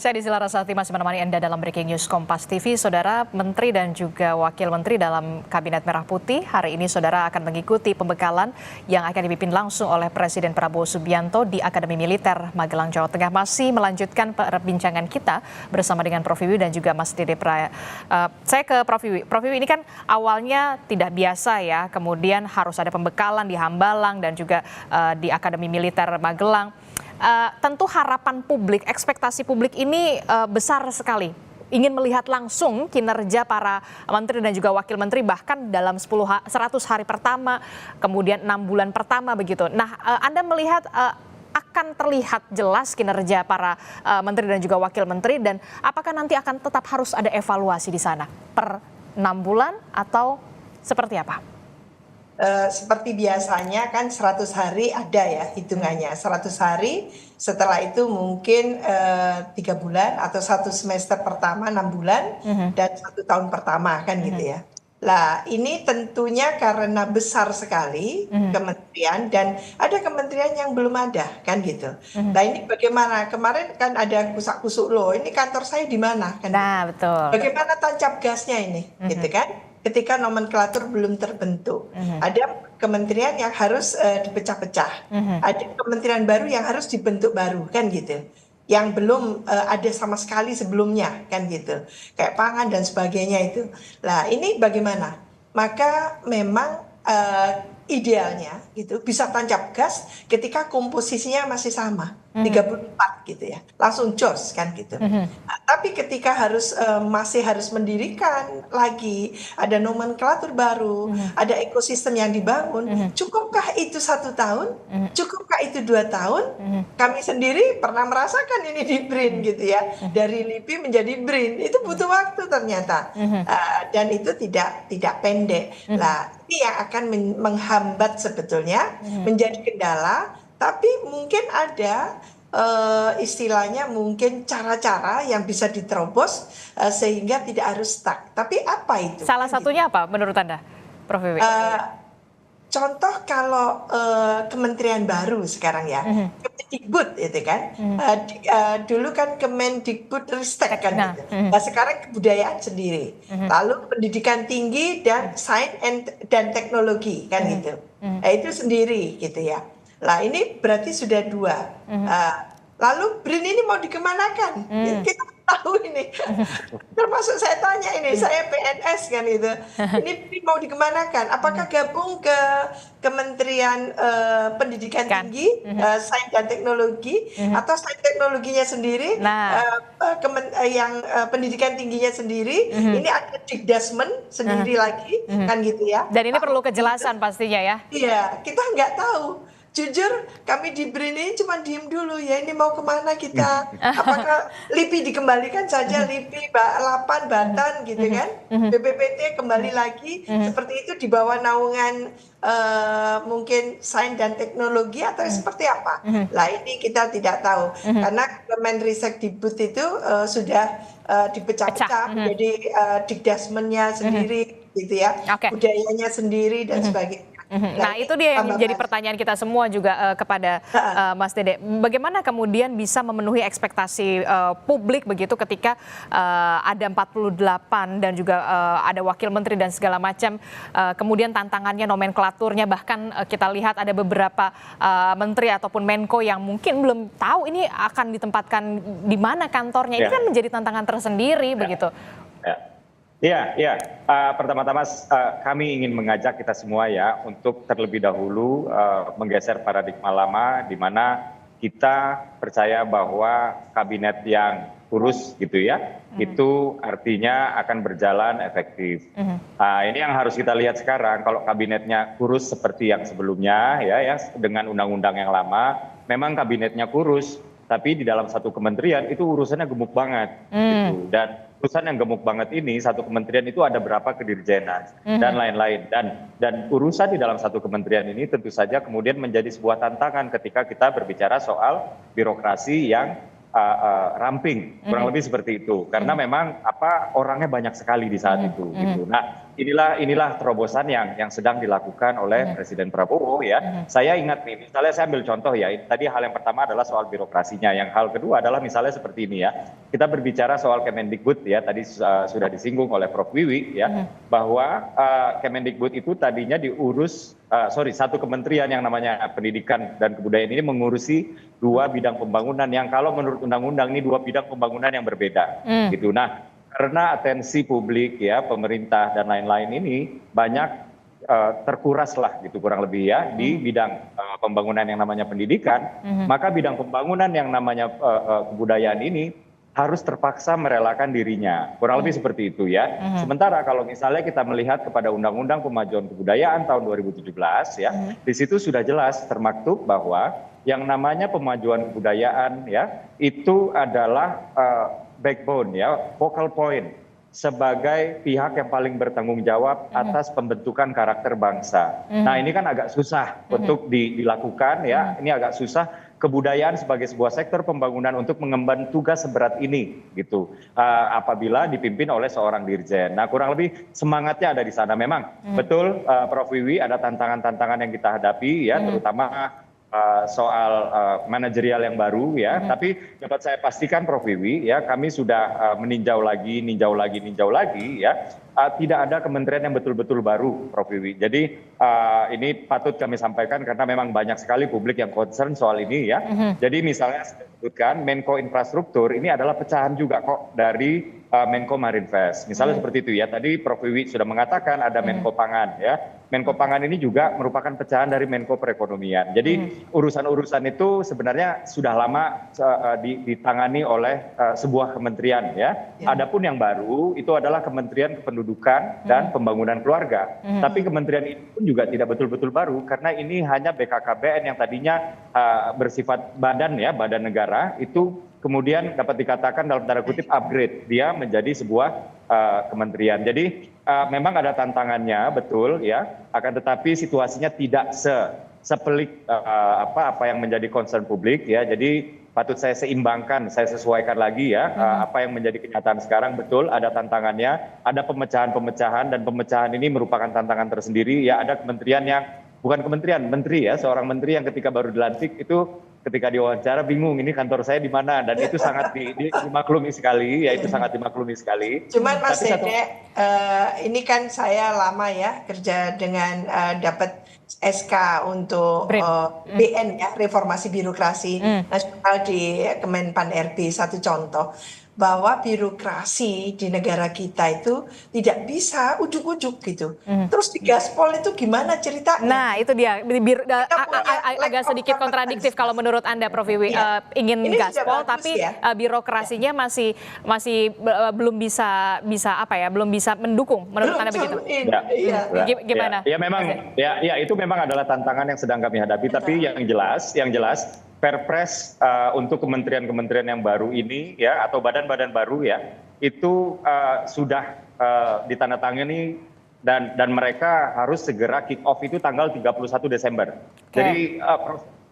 Saya Desi Larasati masih menemani Anda dalam Breaking News Kompas TV. Saudara, Menteri dan juga Wakil Menteri dalam Kabinet Merah Putih hari ini saudara akan mengikuti pembekalan yang akan dipimpin langsung oleh Presiden Prabowo Subianto di Akademi Militer Magelang, Jawa Tengah. Masih melanjutkan perbincangan kita bersama dengan Prof Wiwi dan juga Mas Dede Praya. Saya ke Prof Wiwi. Prof Wiwi, ini kan awalnya tidak biasa ya, kemudian harus ada pembekalan di Hambalang dan juga di Akademi Militer Magelang. Tentu harapan publik, ekspektasi publik ini besar sekali. Ingin melihat langsung kinerja para menteri dan juga wakil menteri bahkan dalam 100 hari pertama, kemudian 6 bulan pertama begitu. Nah, Anda melihat akan terlihat jelas kinerja para menteri dan juga wakil menteri, dan apakah nanti akan tetap harus ada evaluasi di sana per 6 bulan atau seperti apa? Seperti biasanya kan 100 hari ada ya hitungannya. 100 hari setelah itu mungkin 3 bulan atau 1 semester pertama 6 bulan dan 1 tahun pertama kan gitu ya. Lah ini tentunya karena besar sekali kementerian dan ada kementerian yang belum ada kan gitu. Nah ini bagaimana, kemarin kan ada kusak-kusuk loh, ini kantor saya di mana kan. Nah betul. Bagaimana tancap gasnya ini gitu kan. Ketika nomenklatur belum terbentuk, ada kementerian yang harus dipecah-pecah, ada kementerian baru yang harus dibentuk baru kan gitu, yang belum ada sama sekali sebelumnya kan gitu, kayak pangan dan sebagainya itu. Lah ini bagaimana? Maka memang idealnya gitu bisa tancap gas ketika komposisinya masih sama 34 gitu ya, langsung jos kan gitu. Nah, tapi ketika masih harus mendirikan lagi, ada nomenklatur baru, ada ekosistem yang dibangun, cukupkah itu 1 tahun? Cukupkah itu 2 tahun? Kami sendiri pernah merasakan ini di BRIN gitu ya, dari LIPI menjadi BRIN itu butuh waktu ternyata, dan itu tidak pendek. Nah ini yang akan menghambat sebetulnya, menjadi kendala. Tapi mungkin ada istilahnya mungkin cara-cara yang bisa diterobos sehingga tidak harus stuck. Tapi apa itu? Salah satunya apa menurut Anda, Prof Wiwi? Contoh kalau kementerian baru sekarang ya, Kemendikbud itu kan, dulu kan Kemendikbud Ristek kan, gitu. Nah sekarang kebudayaan sendiri, lalu pendidikan tinggi dan sains dan teknologi kan gitu, nah, itu sendiri gitu ya. Lah ini berarti sudah 2. Lalu BRIN ini mau dikemanakan? Kita tahu ini. Termasuk saya tanya ini, saya PNS kan itu. Ini BRIN mau dikemanakan? Apakah gabung ke Kementerian Pendidikan Tinggi, Sains dan Teknologi, atau sains teknologinya sendiri, yang pendidikan tingginya sendiri? Ini ada Dikdasmen sendiri lagi, kan gitu ya. Dan ini perlu kejelasan pastinya ya. Iya, kita nggak tahu. Jujur kami di BRIN ini cuma diem dulu ya, ini mau kemana kita, apakah LIPI dikembalikan saja, LIPI 8 Banten gitu kan, BPPT kembali lagi seperti itu di bawah naungan mungkin sains dan teknologi atau seperti apa. Lah ini kita tidak tahu karena Kemendikbud itu sudah dipecah-pecah menjadi Dikdasmennya sendiri gitu ya, budayanya sendiri dan sebagainya. Nah itu dia yang menjadi pertanyaan kita semua juga kepada Mas Dede. Bagaimana kemudian bisa memenuhi ekspektasi publik begitu ketika ada 48 dan juga ada wakil menteri dan segala macam. Kemudian tantangannya nomenklaturnya, bahkan kita lihat ada beberapa menteri ataupun Menko yang mungkin belum tahu ini akan ditempatkan di mana kantornya. Ini kan menjadi tantangan tersendiri begitu. Iya. Pertama-tama kami ingin mengajak kita semua ya untuk terlebih dahulu menggeser paradigma lama di mana kita percaya bahwa kabinet yang kurus gitu ya, itu artinya akan berjalan efektif. Ini yang harus kita lihat sekarang, kalau kabinetnya kurus seperti yang sebelumnya ya dengan undang-undang yang lama, memang kabinetnya kurus, tapi di dalam satu kementerian itu urusannya gemuk banget gitu. Dan urusan yang gemuk banget ini, satu kementerian itu ada berapa kedirjenan dan lain-lain, dan urusan di dalam satu kementerian ini tentu saja kemudian menjadi sebuah tantangan ketika kita berbicara soal birokrasi yang ramping, kurang lebih seperti itu, karena memang orangnya banyak sekali di saat itu gitu. Nah inilah terobosan yang sedang dilakukan oleh Presiden Prabowo ya. Saya ingat nih, misalnya saya ambil contoh ya. Tadi hal yang pertama adalah soal birokrasinya. Yang hal kedua adalah misalnya seperti ini ya. Kita berbicara soal Kemendikbud ya. Tadi sudah disinggung oleh Prof. Wiwi ya, bahwa Kemendikbud itu tadinya diurus satu kementerian yang namanya Pendidikan dan Kebudayaan ini mengurusi 2 bidang pembangunan yang kalau menurut undang-undang ini 2 bidang pembangunan yang berbeda gitu. Nah, karena atensi publik ya, pemerintah dan lain-lain ini banyak terkuras lah gitu kurang lebih ya di bidang pembangunan yang namanya pendidikan, maka bidang pembangunan yang namanya kebudayaan ini harus terpaksa merelakan dirinya. Kurang lebih seperti itu ya. Sementara kalau misalnya kita melihat kepada Undang-Undang Pemajuan Kebudayaan tahun 2017 ya, di situ sudah jelas termaktub bahwa yang namanya pemajuan kebudayaan ya, itu adalah backbone ya, focal point sebagai pihak yang paling bertanggung jawab atas pembentukan karakter bangsa. Nah, ini kan agak susah untuk dilakukan ya. Ini agak susah kebudayaan sebagai sebuah sektor pembangunan untuk mengemban tugas seberat ini gitu. Apabila dipimpin oleh seorang dirjen. Nah, kurang lebih semangatnya ada di sana. Memang betul Prof. Wiwi, ada tantangan-tantangan yang kita hadapi ya, terutama soal manajerial yang baru ya, tapi dapat saya pastikan Prof. Wiwi ya, kami sudah meninjau lagi ya, tidak ada kementerian yang betul-betul baru Prof. Wiwi. Jadi ini patut kami sampaikan karena memang banyak sekali publik yang concern soal ini ya. Jadi misalnya saya sebutkan Menko Infrastruktur ini adalah pecahan juga kok dari Menko Marinvest. Misalnya seperti itu ya. Tadi Prof. Wiwi sudah mengatakan ada Menko Pangan ya. Menko Pangan ini juga merupakan pecahan dari Menko Perekonomian. Jadi urusan-urusan itu sebenarnya sudah lama ditangani oleh sebuah kementerian ya. Adapun yang baru itu adalah Kementerian Kependudukan dan Pembangunan Keluarga. Tapi kementerian ini pun juga tidak betul-betul baru karena ini hanya BKKBN yang tadinya bersifat badan ya, badan negara, itu kemudian dapat dikatakan dalam tanda kutip upgrade dia menjadi sebuah kementerian. Jadi memang ada tantangannya betul ya, akan tetapi situasinya tidak sepelik apa yang menjadi concern publik ya. Jadi patut saya seimbangkan, saya sesuaikan lagi ya, apa yang menjadi kenyataan sekarang. Betul ada tantangannya, ada pemecahan-pemecahan, dan pemecahan ini merupakan tantangan tersendiri ya. Ada kementerian yang bukan kementerian, menteri ya, seorang menteri yang ketika baru dilantik itu ketika diwawancara bingung ini kantor saya di mana, dan itu sangat dimaklumi sekali ya, itu sangat dimaklumi sekali. Cuman Mas Dede, ini kan saya lama ya kerja dengan dapat SK untuk BN ya, reformasi birokrasi nasional di Kemenpan RB. Satu contoh bahwa birokrasi di negara kita itu tidak bisa ujuk-ujuk gitu. Terus di Gaspol itu gimana ceritanya? Nah, itu dia agak sedikit kontradiktif kalau menurut Anda, Prof. Wiwi. Ingin Gaspol tapi ya, birokrasinya masih belum bisa apa ya, belum bisa mendukung menurut Anda begitu. Gimana? Ya memang ya itu memang adalah tantangan yang sedang kami hadapi. Tapi yang jelas Perpres untuk kementerian-kementerian yang baru ini ya, atau badan-badan baru ya, itu sudah ditandatangani dan mereka harus segera kick off itu tanggal 31 Desember. Jadi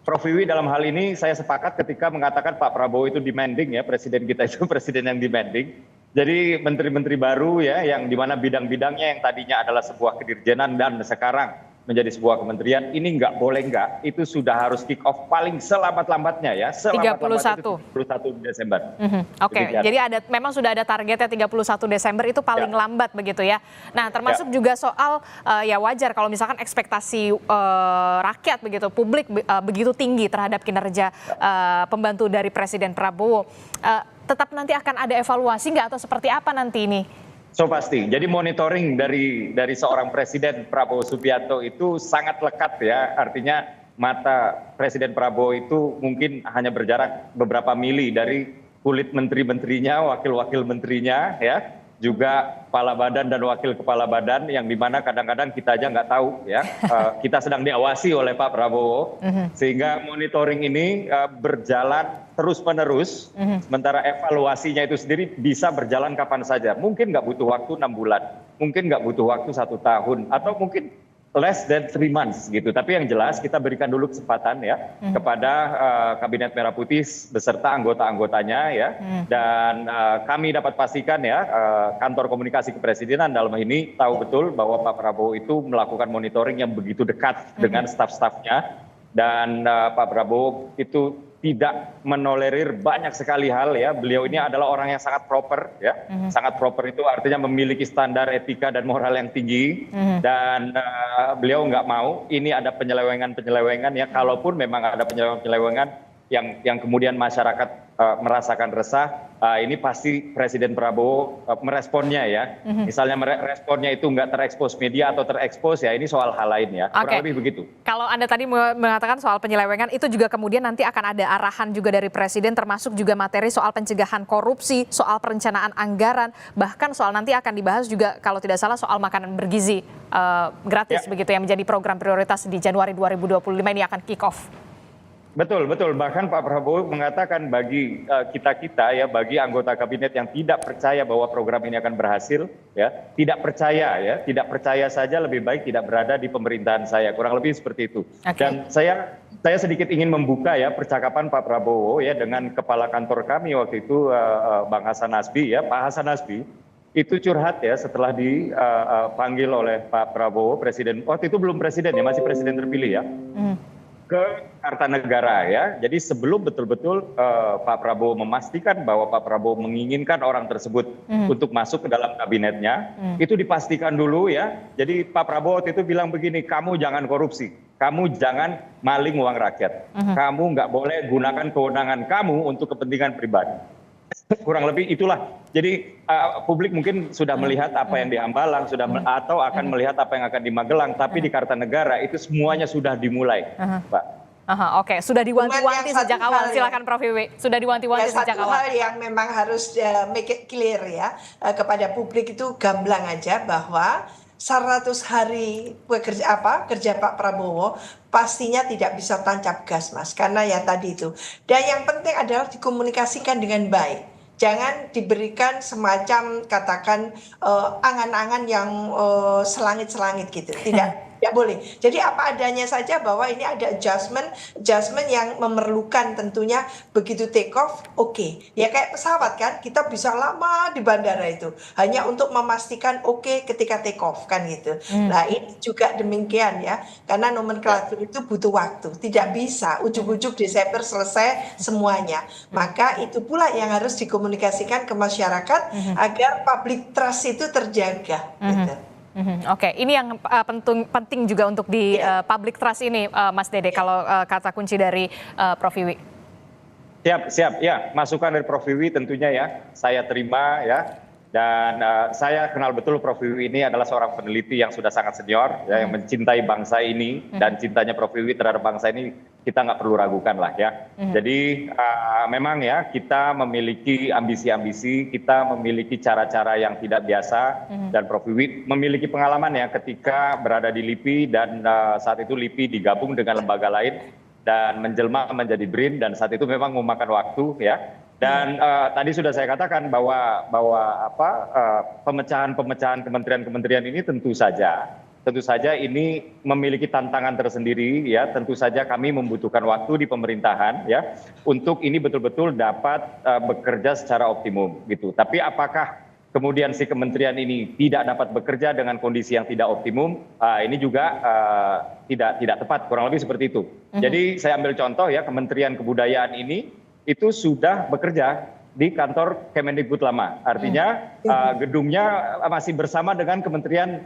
Prof. Wiwi dalam hal ini saya sepakat ketika mengatakan Pak Prabowo itu demanding ya, presiden kita itu presiden yang demanding. Jadi menteri-menteri baru ya, yang dimana bidang-bidangnya yang tadinya adalah sebuah kedirjenan dan sekarang menjadi sebuah kementerian, ini nggak boleh itu sudah harus kick off paling selamat-lambatnya ya, 31 Desember. Oke, jadi memang sudah ada targetnya 31 Desember itu paling lambat begitu ya. Nah, termasuk juga soal ya wajar kalau misalkan ekspektasi rakyat begitu, publik begitu tinggi terhadap kinerja pembantu dari Presiden Prabowo. Tetap nanti akan ada evaluasi nggak atau seperti apa nanti ini? So pasti. Jadi monitoring dari seorang Presiden Prabowo Subianto itu sangat lekat ya. Artinya mata Presiden Prabowo itu mungkin hanya berjarak beberapa mili dari kulit menteri-menterinya, wakil-wakil menterinya ya. Juga kepala badan dan wakil kepala badan, yang dimana kadang-kadang kita aja nggak tahu ya, kita sedang diawasi oleh Pak Prabowo, sehingga monitoring ini berjalan terus-menerus, sementara evaluasinya itu sendiri bisa berjalan kapan saja. Mungkin nggak butuh waktu 6 bulan, mungkin nggak butuh waktu 1 tahun, atau mungkin less than 3 months gitu. Tapi yang jelas kita berikan dulu kesempatan ya kepada Kabinet Merah Putih beserta anggota-anggotanya ya. Dan kami dapat pastikan ya kantor komunikasi kepresidenan dalam ini tahu betul bahwa Pak Prabowo itu melakukan monitoring yang begitu dekat dengan staf-stafnya. Dan Pak Prabowo itu tidak menolerir banyak sekali hal ya. Beliau ini adalah orang yang sangat proper ya. Sangat proper itu artinya memiliki standar etika dan moral yang tinggi. Dan beliau nggak mau ini ada penyelewengan-penyelewengan ya. Kalaupun memang ada penyelewengan yang kemudian masyarakat merasakan resah, ini pasti Presiden Prabowo meresponnya ya. Misalnya responnya itu nggak terekspos media atau terekspos ya, ini soal hal lain ya. Kurang lebih begitu. Kalau Anda tadi mengatakan soal penyelewengan, itu juga kemudian nanti akan ada arahan juga dari Presiden, termasuk juga materi soal pencegahan korupsi, soal perencanaan anggaran, bahkan soal nanti akan dibahas juga kalau tidak salah soal makanan bergizi gratis begitu yang menjadi program prioritas di Januari 2025 ini akan kick off. Betul, betul. Bahkan Pak Prabowo mengatakan bagi kita-kita ya, bagi anggota kabinet yang tidak percaya bahwa program ini akan berhasil, ya, tidak percaya saja lebih baik tidak berada di pemerintahan saya. Kurang lebih seperti itu. Dan saya sedikit ingin membuka ya percakapan Pak Prabowo ya dengan kepala kantor kami waktu itu Bang Hasan Nasbi ya, Pak Hasan Nasbi. Itu curhat ya setelah dipanggil oleh Pak Prabowo, presiden, waktu itu belum presiden ya, masih presiden terpilih ya. Ke Kartanegara ya. Jadi sebelum betul-betul Pak Prabowo memastikan bahwa Pak Prabowo menginginkan orang tersebut untuk masuk ke dalam kabinetnya, itu dipastikan dulu ya. Jadi Pak Prabowo waktu itu bilang begini, kamu jangan korupsi, kamu jangan maling uang rakyat, kamu nggak boleh gunakan kewenangan kamu untuk kepentingan pribadi. Kurang lebih itulah. Jadi publik mungkin sudah melihat apa yang di Hambalang, atau akan melihat apa yang akan di Magelang, tapi di Kartanegara itu semuanya sudah dimulai, Pak. Oke, sudah diwanti-wanti sejak awal. Silakan Prof. Wiwi. Sudah diwanti-wanti sejak awal. Satu hal yang memang harus make it clear ya kepada publik itu gamblang aja bahwa 100 hari kerja Pak Prabowo pastinya tidak bisa tancap gas, Mas, karena ya tadi itu. Dan yang penting adalah dikomunikasikan dengan baik. Jangan diberikan semacam katakan angan-angan yang selangit-selangit gitu. Tidak boleh. Jadi apa adanya saja bahwa ini ada adjustment yang memerlukan tentunya begitu take off, oke. Ya kayak pesawat kan, kita bisa lama di bandara itu hanya untuk memastikan oke ketika take off kan gitu. Nah ini juga demikian ya, karena nomenklatur itu butuh waktu. Tidak bisa ujuk-ujuk Desember selesai semuanya. Maka itu pula yang harus dikomunikasikan ke masyarakat agar public trust itu terjaga. Gitu. Oke, ini yang penting juga untuk di public trust ini, Mas Dede, kalau kata kunci dari Prof. Wiwi. Siap, ya, masukan dari Prof. Wiwi tentunya ya, saya terima ya, dan saya kenal betul Prof. Wiwi ini adalah seorang peneliti yang sudah sangat senior, ya, yang mencintai bangsa ini, dan cintanya Prof. Wiwi terhadap bangsa ini kita nggak perlu ragukan lah ya. Jadi memang ya kita memiliki ambisi-ambisi, kita memiliki cara-cara yang tidak biasa, dan Prof. Wiwi memiliki pengalaman ya ketika berada di LIPI, dan saat itu LIPI digabung dengan lembaga lain dan menjelma menjadi BRIN, dan saat itu memang memakan waktu ya. Dan tadi sudah saya katakan bahwa pemecahan-pemecahan kementerian-kementerian ini tentu saja ini memiliki tantangan tersendiri ya. Tentu saja kami membutuhkan waktu di pemerintahan ya untuk ini betul-betul dapat bekerja secara optimum gitu. Tapi apakah kemudian si kementerian ini tidak dapat bekerja dengan kondisi yang tidak optimum, ini juga tidak tepat, kurang lebih seperti itu. Jadi saya ambil contoh ya, Kementerian Kebudayaan ini itu sudah bekerja di kantor Kemendikbud lama, artinya gedungnya masih bersama dengan Kementerian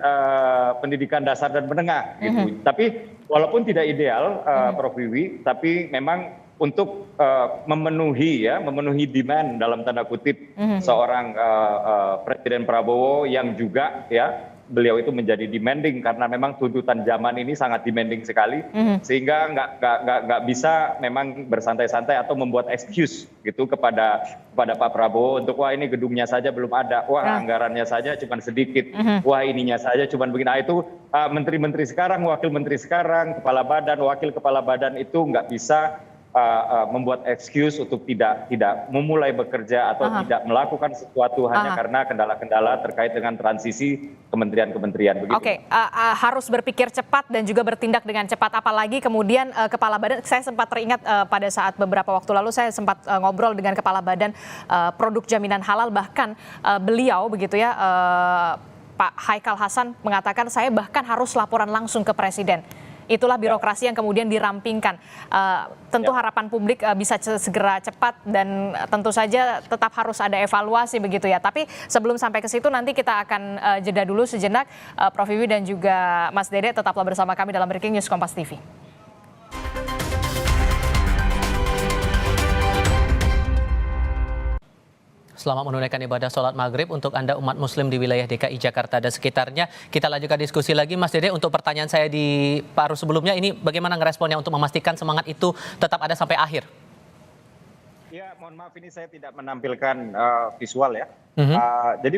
Pendidikan Dasar dan Menengah gitu. Tapi walaupun tidak ideal Prof. Wiwi, tapi memang untuk memenuhi demand dalam tanda kutip seorang Presiden Prabowo yang juga ya beliau itu menjadi demanding karena memang tuntutan zaman ini sangat demanding sekali, sehingga nggak bisa memang bersantai-santai atau membuat excuse gitu kepada Pak Prabowo untuk wah ini gedungnya saja belum ada, wah anggarannya saja cuma sedikit, wah ininya saja cuma begini. Nah, itu menteri-menteri sekarang, wakil menteri sekarang, kepala badan, wakil kepala badan itu nggak bisa membuat excuse untuk tidak memulai bekerja atau tidak melakukan sesuatu hanya karena kendala-kendala terkait dengan transisi kementerian-kementerian begitu. Oke, harus berpikir cepat dan juga bertindak dengan cepat, apalagi kemudian Kepala Badan, saya sempat teringat pada saat beberapa waktu lalu saya sempat ngobrol dengan Kepala Badan Produk Jaminan Halal, bahkan beliau begitu ya, Pak Haikal Hasan mengatakan saya bahkan harus laporan langsung ke Presiden. Itulah birokrasi yang kemudian dirampingkan. Tentu harapan publik bisa segera cepat dan tentu saja tetap harus ada evaluasi begitu ya. Tapi sebelum sampai ke situ nanti kita akan jeda dulu sejenak. Prof Wiwi dan juga Mas Dede tetaplah bersama kami dalam Breaking News Kompas TV. Selamat menunaikan ibadah sholat maghrib untuk Anda umat muslim di wilayah DKI Jakarta dan sekitarnya. Kita lanjutkan diskusi lagi Mas Dede. Untuk pertanyaan saya di paruh sebelumnya ini, bagaimana ngeresponnya untuk memastikan semangat itu tetap ada sampai akhir? Ya, mohon maaf ini saya tidak menampilkan visual ya. Jadi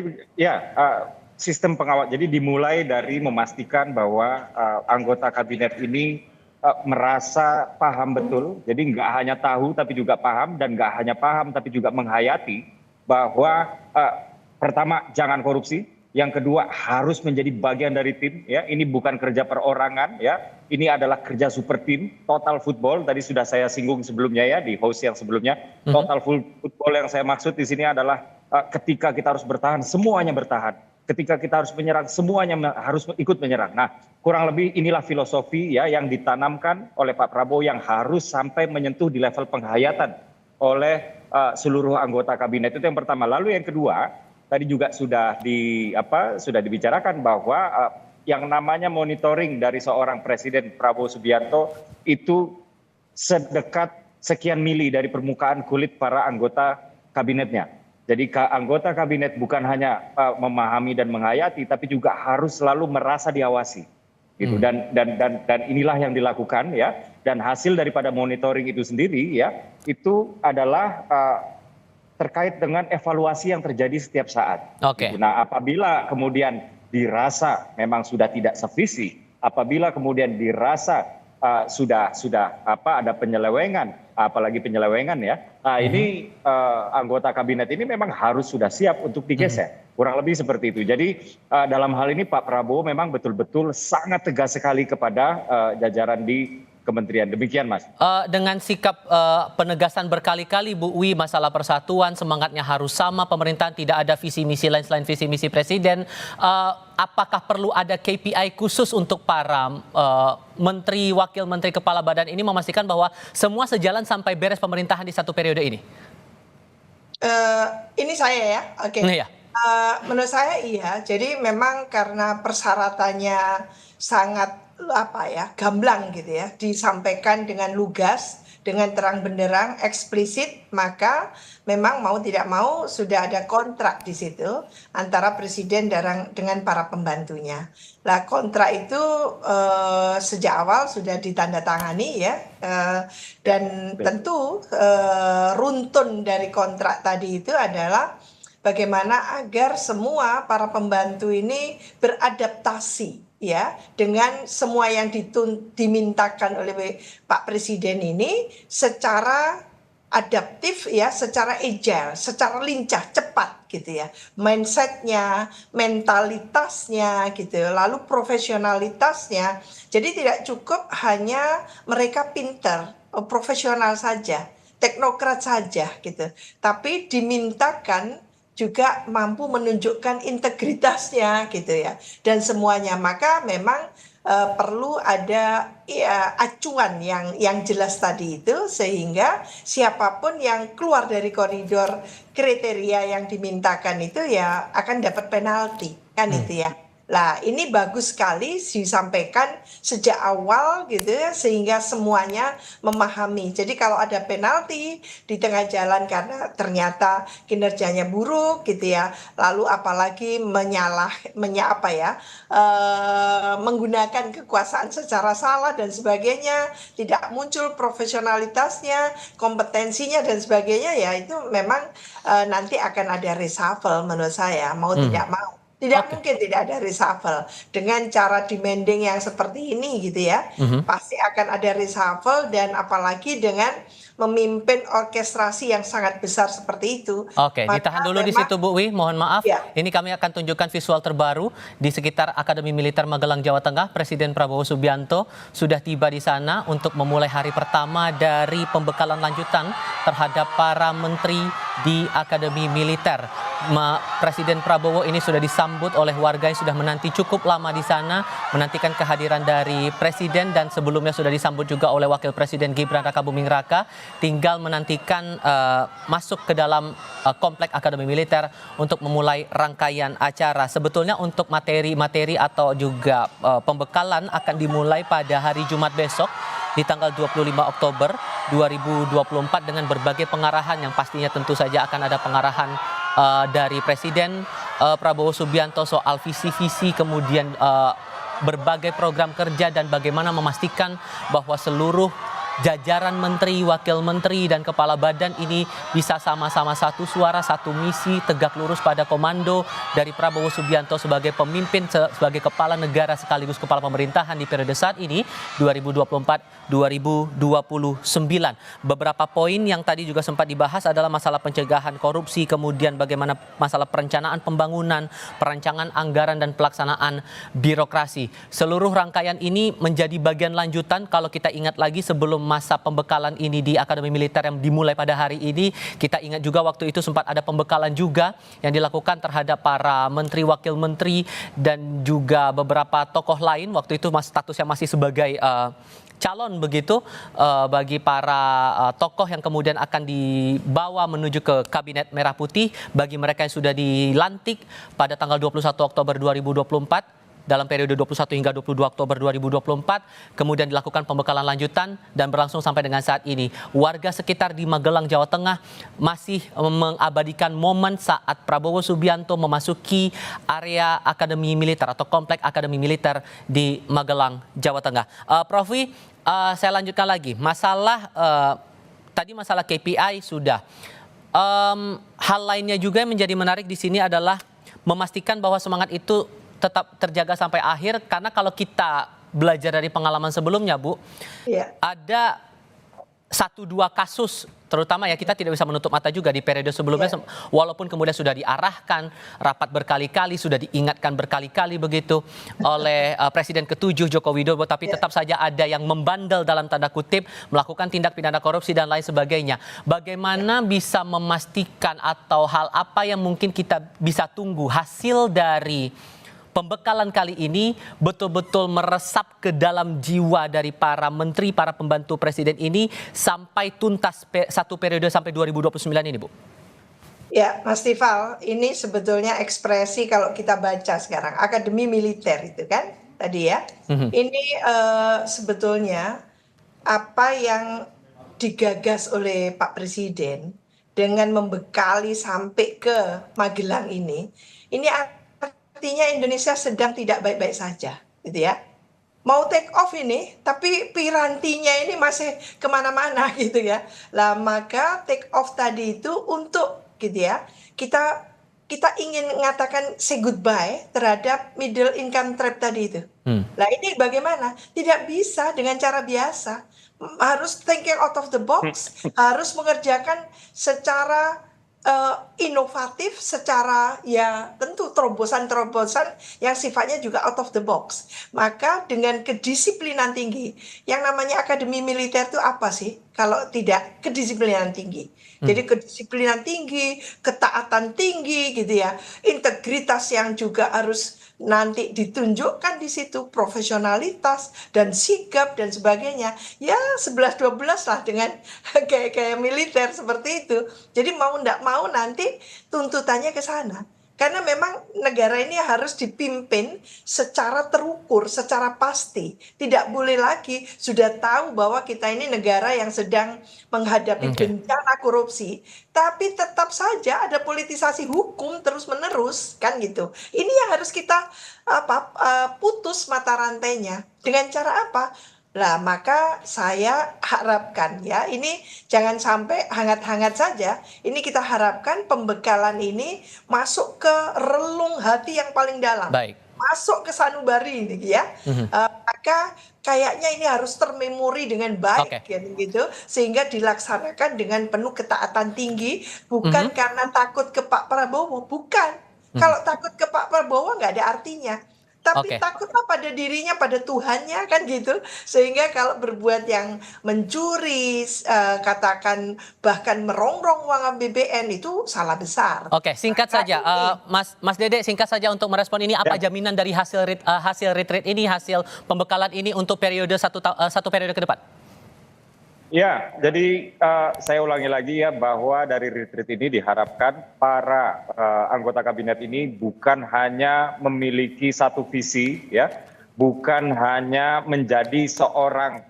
sistem pengawal, jadi dimulai dari memastikan bahwa anggota kabinet ini merasa paham betul. Jadi nggak hanya tahu tapi juga paham, dan nggak hanya paham tapi juga menghayati bahwa pertama jangan korupsi, yang kedua harus menjadi bagian dari tim ya, ini bukan kerja perorangan ya, ini adalah kerja super tim, total football. Tadi sudah saya singgung sebelumnya ya di host yang sebelumnya. Total football yang saya maksud di sini adalah ketika kita harus bertahan semuanya bertahan, ketika kita harus menyerang semuanya harus ikut menyerang. Nah, kurang lebih inilah filosofi ya yang ditanamkan oleh Pak Prabowo yang harus sampai menyentuh di level penghayatan oleh seluruh anggota kabinet. Itu yang pertama. Lalu yang kedua, tadi juga sudah dibicarakan bahwa yang namanya monitoring dari seorang Presiden Prabowo Subianto itu sedekat sekian mili dari permukaan kulit para anggota kabinetnya. Jadi anggota kabinet bukan hanya memahami dan menghayati, tapi juga harus selalu merasa diawasi. Gitu. Dan inilah yang dilakukan ya, dan hasil daripada monitoring itu sendiri ya itu adalah terkait dengan evaluasi yang terjadi setiap saat. Gitu. Nah, apabila kemudian dirasa memang sudah tidak sevisi, apabila kemudian dirasa sudah ada penyelewengan, apalagi penyelewengan ya, nah ini anggota kabinet ini memang harus sudah siap untuk digeser. Kurang lebih seperti itu. Jadi dalam hal ini Pak Prabowo memang betul-betul sangat tegas sekali kepada jajaran di kementerian. Demikian Mas. Dengan sikap penegasan berkali-kali Bu Wi, masalah persatuan, semangatnya harus sama, pemerintahan tidak ada visi misi lain selain visi misi presiden. Apakah perlu ada KPI khusus untuk para menteri, wakil menteri, kepala badan ini memastikan bahwa semua sejalan sampai beres pemerintahan di satu periode ini? Ini saya ya, oke. Iya. Menurut saya iya. Jadi memang karena persyaratannya sangat gamblang gitu ya, disampaikan dengan lugas, dengan terang benderang, eksplisit, maka memang mau tidak mau sudah ada kontrak di situ antara presiden dengan para pembantunya. Nah, kontrak itu sejak awal sudah ditandatangani ya, dan tentu runtun dari kontrak tadi itu adalah bagaimana agar semua para pembantu ini beradaptasi ya dengan semua yang dimintakan oleh Pak Presiden ini secara adaptif ya, secara agile, secara lincah, cepat gitu ya. Mindsetnya, mentalitasnya gitu, lalu profesionalitasnya. Jadi tidak cukup hanya mereka pinter, profesional saja, teknokrat saja gitu. Tapi dimintakan juga mampu menunjukkan integritasnya gitu ya, dan semuanya. Maka memang perlu ada acuan yang jelas tadi itu, sehingga siapapun yang keluar dari koridor kriteria yang dimintakan itu ya akan dapat penalti kan itu ya. Lah, ini bagus sekali disampaikan sejak awal gitu ya, sehingga semuanya memahami. Jadi kalau ada penalti di tengah jalan karena ternyata kinerjanya buruk gitu ya, lalu apalagi menggunakan kekuasaan secara salah dan sebagainya, tidak muncul profesionalitasnya, kompetensinya dan sebagainya, ya itu memang nanti akan ada reshuffle menurut saya, mau tidak mau. Tidak mungkin tidak ada reshuffle. Dengan cara demanding yang seperti ini gitu ya, pasti akan ada reshuffle, dan apalagi dengan memimpin orkestrasi yang sangat besar seperti itu. Oke, Maka ditahan dulu di memang- situ Bu Wi, mohon maaf. Ya. Ini kami akan tunjukkan visual terbaru di sekitar Akademi Militer Magelang, Jawa Tengah. Presiden Prabowo Subianto sudah tiba di sana untuk memulai hari pertama dari pembekalan lanjutan terhadap para menteri di Akademi Militer. Presiden Prabowo ini sudah disambut oleh warga yang sudah menanti cukup lama di sana, menantikan kehadiran dari Presiden, dan sebelumnya sudah disambut juga oleh Wakil Presiden Gibran Rakabuming Raka. Tinggal menantikan masuk ke dalam komplek Akademi Militer untuk memulai rangkaian acara. Sebetulnya untuk materi-materi atau juga pembekalan akan dimulai pada hari Jumat besok di tanggal 25 Oktober 2024 dengan berbagai pengarahan yang pastinya tentu saja akan ada pengarahan dari Presiden Prabowo Subianto soal visi-visi, kemudian berbagai program kerja dan bagaimana memastikan bahwa seluruh jajaran menteri, wakil menteri, dan kepala badan ini bisa sama-sama satu suara, satu misi, tegak lurus pada komando dari Prabowo Subianto sebagai pemimpin, sebagai kepala negara sekaligus kepala pemerintahan di periode saat ini 2024-2029. Beberapa poin yang tadi juga sempat dibahas adalah masalah pencegahan korupsi, kemudian bagaimana masalah perencanaan pembangunan, perancangan anggaran, dan pelaksanaan birokrasi. Seluruh rangkaian ini menjadi bagian lanjutan kalau kita ingat lagi sebelum masa pembekalan ini di Akademi Militer yang dimulai pada hari ini. Kita ingat juga waktu itu sempat ada pembekalan juga yang dilakukan terhadap para menteri, wakil menteri, dan juga beberapa tokoh lain. Waktu itu statusnya masih sebagai calon begitu bagi para tokoh yang kemudian akan dibawa menuju ke Kabinet Merah Putih bagi mereka yang sudah dilantik pada tanggal 21 Oktober 2024. Dalam periode 21 hingga 22 Oktober 2024, kemudian dilakukan pembekalan lanjutan dan berlangsung sampai dengan saat ini. Warga sekitar di Magelang, Jawa Tengah masih mengabadikan momen saat Prabowo Subianto memasuki area Akademi Militer atau komplek Akademi Militer di Magelang, Jawa Tengah. Prof Wi, saya lanjutkan lagi. Tadi masalah KPI sudah. Hal lainnya juga yang menjadi menarik di sini adalah memastikan bahwa semangat itu tetap terjaga sampai akhir, karena kalau kita belajar dari pengalaman sebelumnya, Bu, Ya. ada 1-2 kasus, terutama ya kita tidak bisa menutup mata juga di periode sebelumnya, walaupun kemudian sudah diarahkan rapat berkali-kali, sudah diingatkan berkali-kali begitu oleh Presiden ke-7 Joko Widodo, tapi tetap saja ada yang membandel dalam tanda kutip, melakukan tindak pidana korupsi dan lain sebagainya. Bagaimana bisa memastikan atau hal apa yang mungkin kita bisa tunggu hasil dari pembekalan kali ini betul-betul meresap ke dalam jiwa dari para menteri, para pembantu presiden ini sampai tuntas satu periode sampai 2029 ini, Bu? Ya, Mas Tifal, ini sebetulnya ekspresi kalau kita baca sekarang Akademi Militer itu kan tadi ya. Ini sebetulnya apa yang digagas oleh Pak Presiden dengan membekali sampai ke Magelang ini artinya Indonesia sedang tidak baik-baik saja, gitu ya. Mau take off ini, tapi pirantinya ini masih kemana-mana gitu ya. Lah maka take off tadi itu untuk gitu ya, kita ingin mengatakan say goodbye terhadap middle income trap tadi itu. Lah ini bagaimana? Tidak bisa dengan cara biasa. Harus thinking out of the box, harus mengerjakan secara inovatif, secara ya tentu terobosan-terobosan yang sifatnya juga out of the box. Maka dengan kedisiplinan tinggi, yang namanya Akademi Militer itu apa sih kalau tidak kedisiplinan tinggi? Jadi kedisiplinan tinggi, ketaatan tinggi gitu ya, integritas yang juga harus nanti ditunjukkan di situ, profesionalitas dan sigap dan sebagainya. Ya 11-12 lah dengan kayak militer seperti itu. Jadi mau ndak mau nanti tuntutannya ke sana. Karena memang negara ini harus dipimpin secara terukur, secara pasti. Tidak boleh lagi sudah tahu bahwa kita ini negara yang sedang menghadapi bencana korupsi, tapi tetap saja ada politisasi hukum terus-menerus, kan gitu. Ini yang harus kita putus mata rantainya. Dengan cara apa? Lah maka saya harapkan ya ini jangan sampai hangat-hangat saja. Ini kita harapkan pembekalan ini masuk ke relung hati yang paling dalam. Baik. masuk ke sanubari ini ya, maka kayaknya ini harus termemori dengan baik gitu, sehingga dilaksanakan dengan penuh ketaatan tinggi, bukan karena takut ke Pak Prabowo, bukan. Kalau takut ke Pak Prabowo nggak ada artinya. Tapi takutlah pada dirinya, pada Tuhannya kan gitu. Sehingga kalau berbuat yang mencuri, katakan bahkan merongrong uang APBN itu salah besar. Oke, singkat saja, Mas Dede, singkat saja untuk merespon ini. Apa jaminan dari hasil retreat ini, hasil pembekalan ini untuk periode satu periode ke depan? Ya, jadi saya ulangi lagi ya bahwa dari retreat ini diharapkan para anggota kabinet ini bukan hanya memiliki satu visi ya, bukan hanya menjadi seorang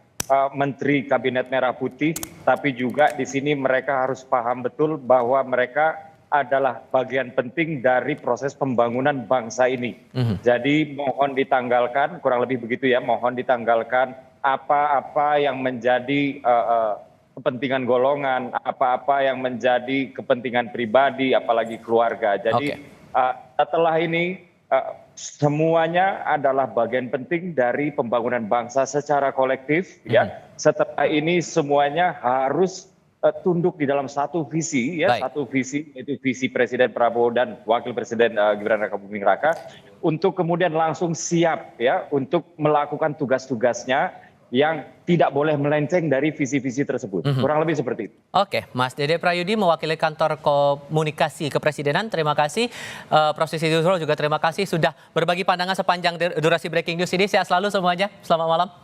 menteri kabinet merah putih, tapi juga di sini mereka harus paham betul bahwa mereka adalah bagian penting dari proses pembangunan bangsa ini. Jadi mohon ditanggalkan, kurang lebih begitu ya, mohon ditanggalkan apa-apa yang menjadi kepentingan golongan, apa-apa yang menjadi kepentingan pribadi, apalagi keluarga. Jadi setelah ini semuanya adalah bagian penting dari pembangunan bangsa secara kolektif. Ya, setelah ini semuanya harus tunduk di dalam satu visi, ya, satu visi, yaitu visi Presiden Prabowo dan Wakil Presiden Gibran Rakabuming Raka, untuk kemudian langsung siap ya untuk melakukan tugas-tugasnya yang tidak boleh melenceng dari visi-visi tersebut. Kurang lebih seperti itu. Oke, Mas Dede Prayudi mewakili kantor komunikasi kepresidenan. Terima kasih. Prof. Siti Zuhro juga terima kasih sudah berbagi pandangan sepanjang durasi Breaking News ini. Sehat selalu semuanya. Selamat malam.